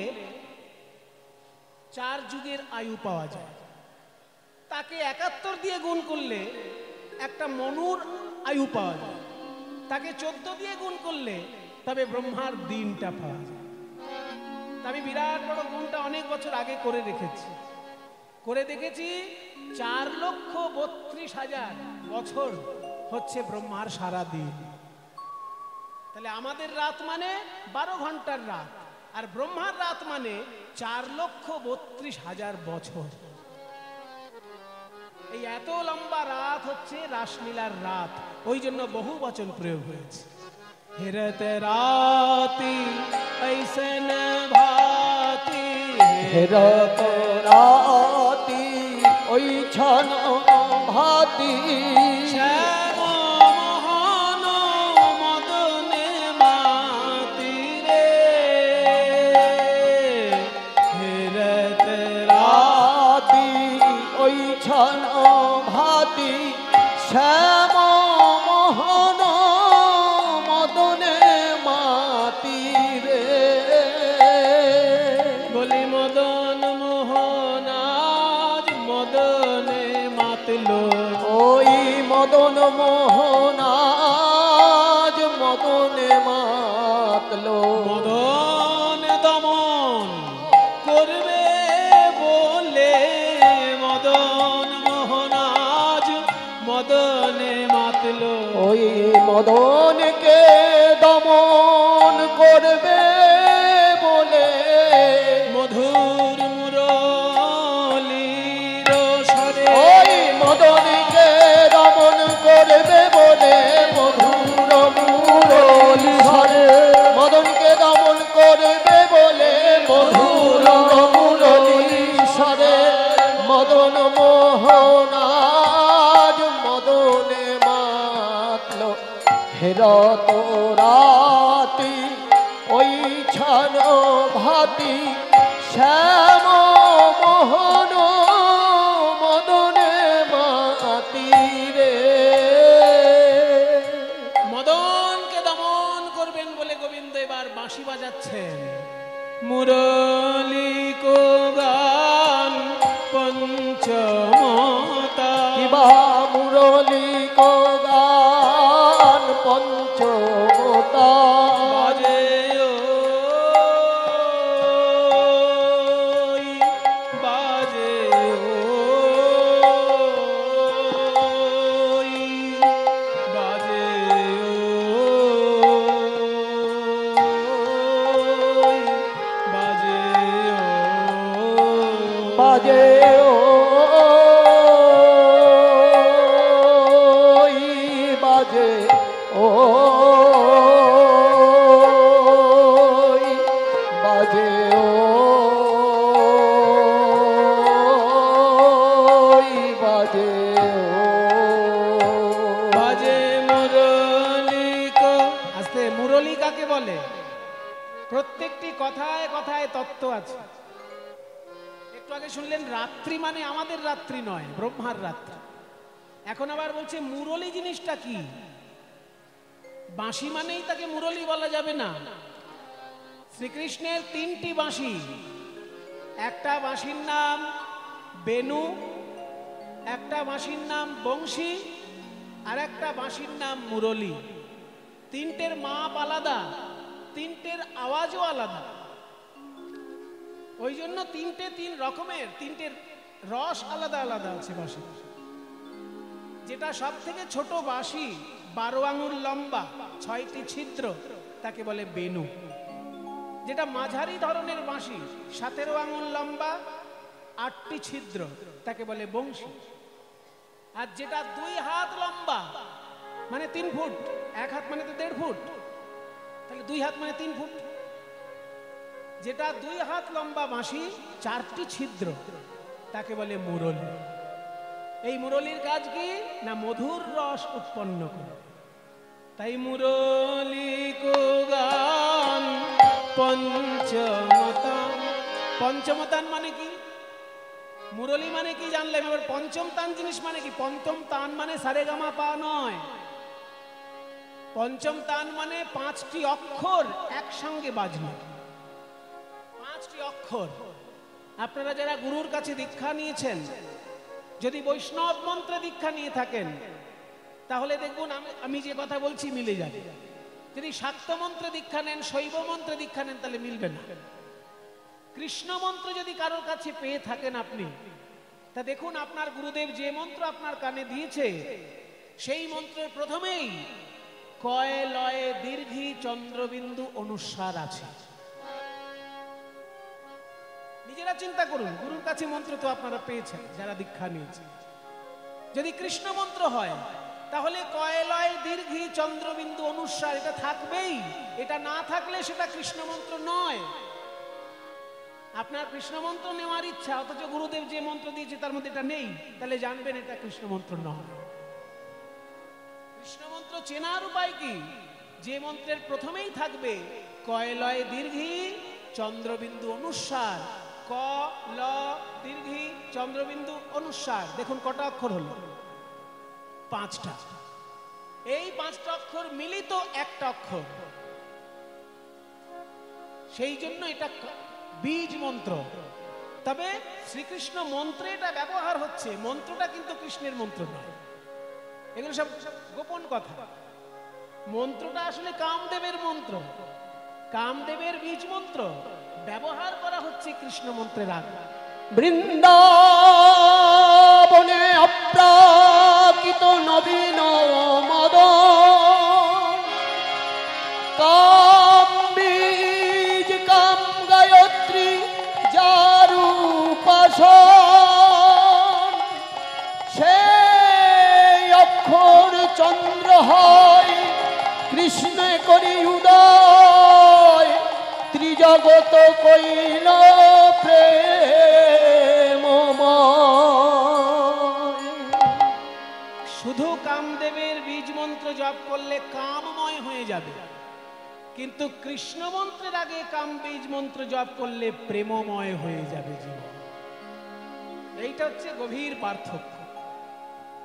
4 যুগের আয়ু পাওয়া যায়। তাকে 71 দিয়ে গুণ করলে একটা মনুর আয়ু পাওয়া যায়। তাকে 14 দিয়ে গুণ করলে তবে ব্রহ্মার দিনটা পাওয়া যায়। আমি বিরাট বড় গুণটা অনেক বছর আগে করে দেখেছি 4,32,000 বছর হচ্ছে ব্রহ্মার সারা দিন। তাহলে আমাদের রাত মানে 12 ঘন্টার রাত, আর ব্রহ্মার রাত মানে 4,32,000 বছর। এই এত লম্বা রাত হচ্ছে রাসলীলার রাত, ওই জন্য বহু বচন প্রয়োগ হয়েছে। হেরত রাতি ऐसन भाती, হেরত রাতি ওই ছানো ভাতি শ্যাম মোহন মদনে মাতি রে। হেরত রাতি ওই ছানো ভাতি শ্যাম মোহন মদনে মাতি রে। বলি মদন মোহন আজ মদনে মাতলো, ওই মদন মোহন আজ মদনে মাতলো। মদন দমন করবে বলে মদন মোহন আজ মদনে মাতলো। ওই মদনকে দমন করবে বলে মধুর মুরলীর স্বরে ওই মদনকে দমন করবে বলে মধুর মুরলী স্বরে মদনকে দমন করবে বলে মধুর মুরলী স্বরে মদন মোহনাজ মদনে মাতল হেরত রাতি ওই ছান ভাতি শ্যাম মোহন মদনে মাতি রে মদনকে দমন করবেন বলে গোবিন্দ এবার বাঁশি বাজাচ্ছেন মুরলী কো গান পঞ্চমতা কিবা মুরলী কো গান পঞ্চমতা বাজে বাজে বাজে বাজে বাজে ওই বাজে ওই বাজে ওই বাজে বাজে মুরলী কো আস্তে মুরলী কাকে বলে প্রত্যেকটি কথায় কথায় তত্ত্ব আছে একটু আগে শুনলেন রাত্রি মানে আমাদের রাত্রি নয় ব্রহ্মার রাত্রি এখন আবার বলছে মুরলী জিনিসটা কি বাঁশি মানেই তাকে মুরলী বলা যাবে না শ্রীকৃষ্ণের তিনটি বাঁশি একটা বাঁশির নাম বেনু একটা বাঁশির নাম বংশী আর একটা বাঁশির নাম মুরলী তিনটের মাপ আলাদা তিনটের আওয়াজও আলাদা ওই জন্য তিনটে তিন রকমের তিনটের রস আলাদা আলাদা আছে বাঁশি যেটা সব থেকে ছোট বাঁশি 12 আঙুল লম্বা 6টি ছিদ্র তাকে বলে বেনু যেটা মাঝারি ধরনের বাঁশি 17 আঙুল লম্বা 8টি ছিদ্র তাকে বলে বংশী আর যেটা 2 হাত লম্বা মানে 3 ফুট 1 হাত মানে তো 1.5 ফুট তাহলে 2 হাত মানে 3 ফুট যেটা 2 হাত লম্বা বাঁশি 4টি ছিদ্র তাকে বলে মুরলী এই মুরলীর কাজ কি না মধুর রস উৎপন্ন করে তাই মুরলী কো গান পঞ্চমতান পঞ্চমতান মানে কি মুরলী মানে কি জানলাম এবার পঞ্চম তান জিনিস মানে কি পঞ্চম তান মানে সারেগামা পা নয় পঞ্চম তান মানে 5টি অক্ষর একসঙ্গে বাজলো 5টি অক্ষর আপনারা যারা গুরুর কাছে দীক্ষা নিয়েছেন যদি বৈষ্ণব মন্ত্রে দীক্ষা নিয়ে থাকেন তাহলে দেখুন আমি যে কথা বলছি মিলে যাবে যদি শাক্ত মন্ত্রে দীক্ষা নেন শৈব মন্ত্রে দীক্ষা নেন তাহলে মিলবে না কৃষ্ণ মন্ত্র যদি কারোর কাছে পেয়ে থাকেন আপনি তা দেখুন আপনার গুরুদেব যে মন্ত্র আপনার কানে দিয়েছে সেই মন্ত্রের প্রথমেই কয় লয়ে দীর্ঘী চন্দ্রবিন্দু অনুস্বার আছে নিজেরা চিন্তা করুন গুরুর কাছে মন্ত্র তো আপনারা পেয়েছেন যারা দীক্ষা নিয়েছেন যদি কৃষ্ণ মন্ত্র হয় তাহলে কয় লয় দীর্ঘী চন্দ্রবিন্দু অনুস্বার এটা থাকবেই এটা না থাকলে সেটা কৃষ্ণ মন্ত্র নয় আপনার কৃষ্ণ মন্ত্র নেওয়ার ইচ্ছা অথচ গুরুদেব যে মন্ত্র দিয়েছে তার মধ্যে এটা নেই তাহলে জানবেন এটা কৃষ্ণ মন্ত্র নয় কৃষ্ণ মন্ত্র চেনার উপায় কি যে মন্ত্রের প্রথমেই থাকবে কয় লয় দীর্ঘী চন্দ্রবিন্দু অনুস্বার ক ল দীর্ঘী চন্দ্রবিন্দু অনুস্বার দেখুন কটা অক্ষর হলো 5টা এই 5টা অক্ষর মিলিত একটা অক্ষর সেই জন্য এটা বীজ মন্ত্র তবে শ্রীকৃষ্ণ মন্ত্রে এটা ব্যবহার হচ্ছে মন্ত্রটা কিন্তু কৃষ্ণের মন্ত্র নয় এগুলো সব গোপন কথা মন্ত্রটা আসলে কামদেবের মন্ত্র কামদেবের বীজ মন্ত্র ব্যবহার করা হচ্ছে কৃষ্ণ মন্ত্রের আগে বৃন্দাবনে অপ্রাকৃত নবীন মদন কাম বীজ কাম গায়ত্রী যার উপাসন, সেই অক্ষর চন্দ্র হয় কৃষ্ণ করি উদয়, ত্রিজগত কইল প্রেমময়। শুধু কামদেবের বীজ মন্ত্র জপ করলে কামময় হয়ে যাবে, কিন্তু কৃষ্ণ মন্ত্রের আগে কাম বীজ মন্ত্র জপ করলে প্রেমময় হয়ে যাবে জীবন। এইটা হচ্ছে গভীর পার্থক্য।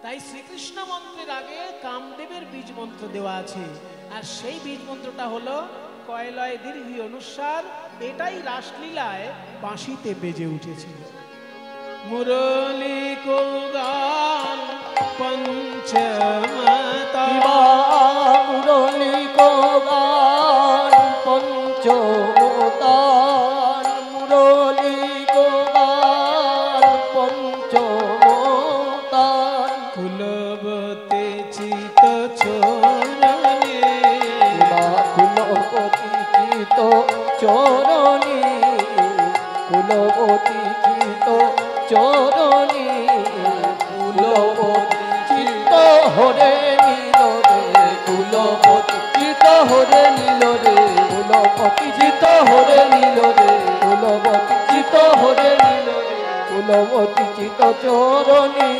তাই শ্রীকৃষ্ণ মন্ত্রের আগে কামদেবের বীজ মন্ত্র দেওয়া আছে, আর সেই বীজ মন্ত্রটা হলো কয়লয় দীর্ঘি অনুস্বার। এটাই রাসলীলায় বাঁশিতে বেজে উঠেছিল। মুরলী কো গান পঞ্চমতা, মুরলী কো গান পঞ্চমতান, মুরলী কো গান পঞ্চমতান। কুলবতে চিত চরণে, কুলবতী চিত চরণী, কুলবতী চিত চরণী, কুলবতী চিত হরে নীল রে, কুলবতী চিত হরে নীল রে, কুলবতী চিত হরে নীল রে, কুলবতী চিত হরে নীল রে, কুলবতী চিত চরণী।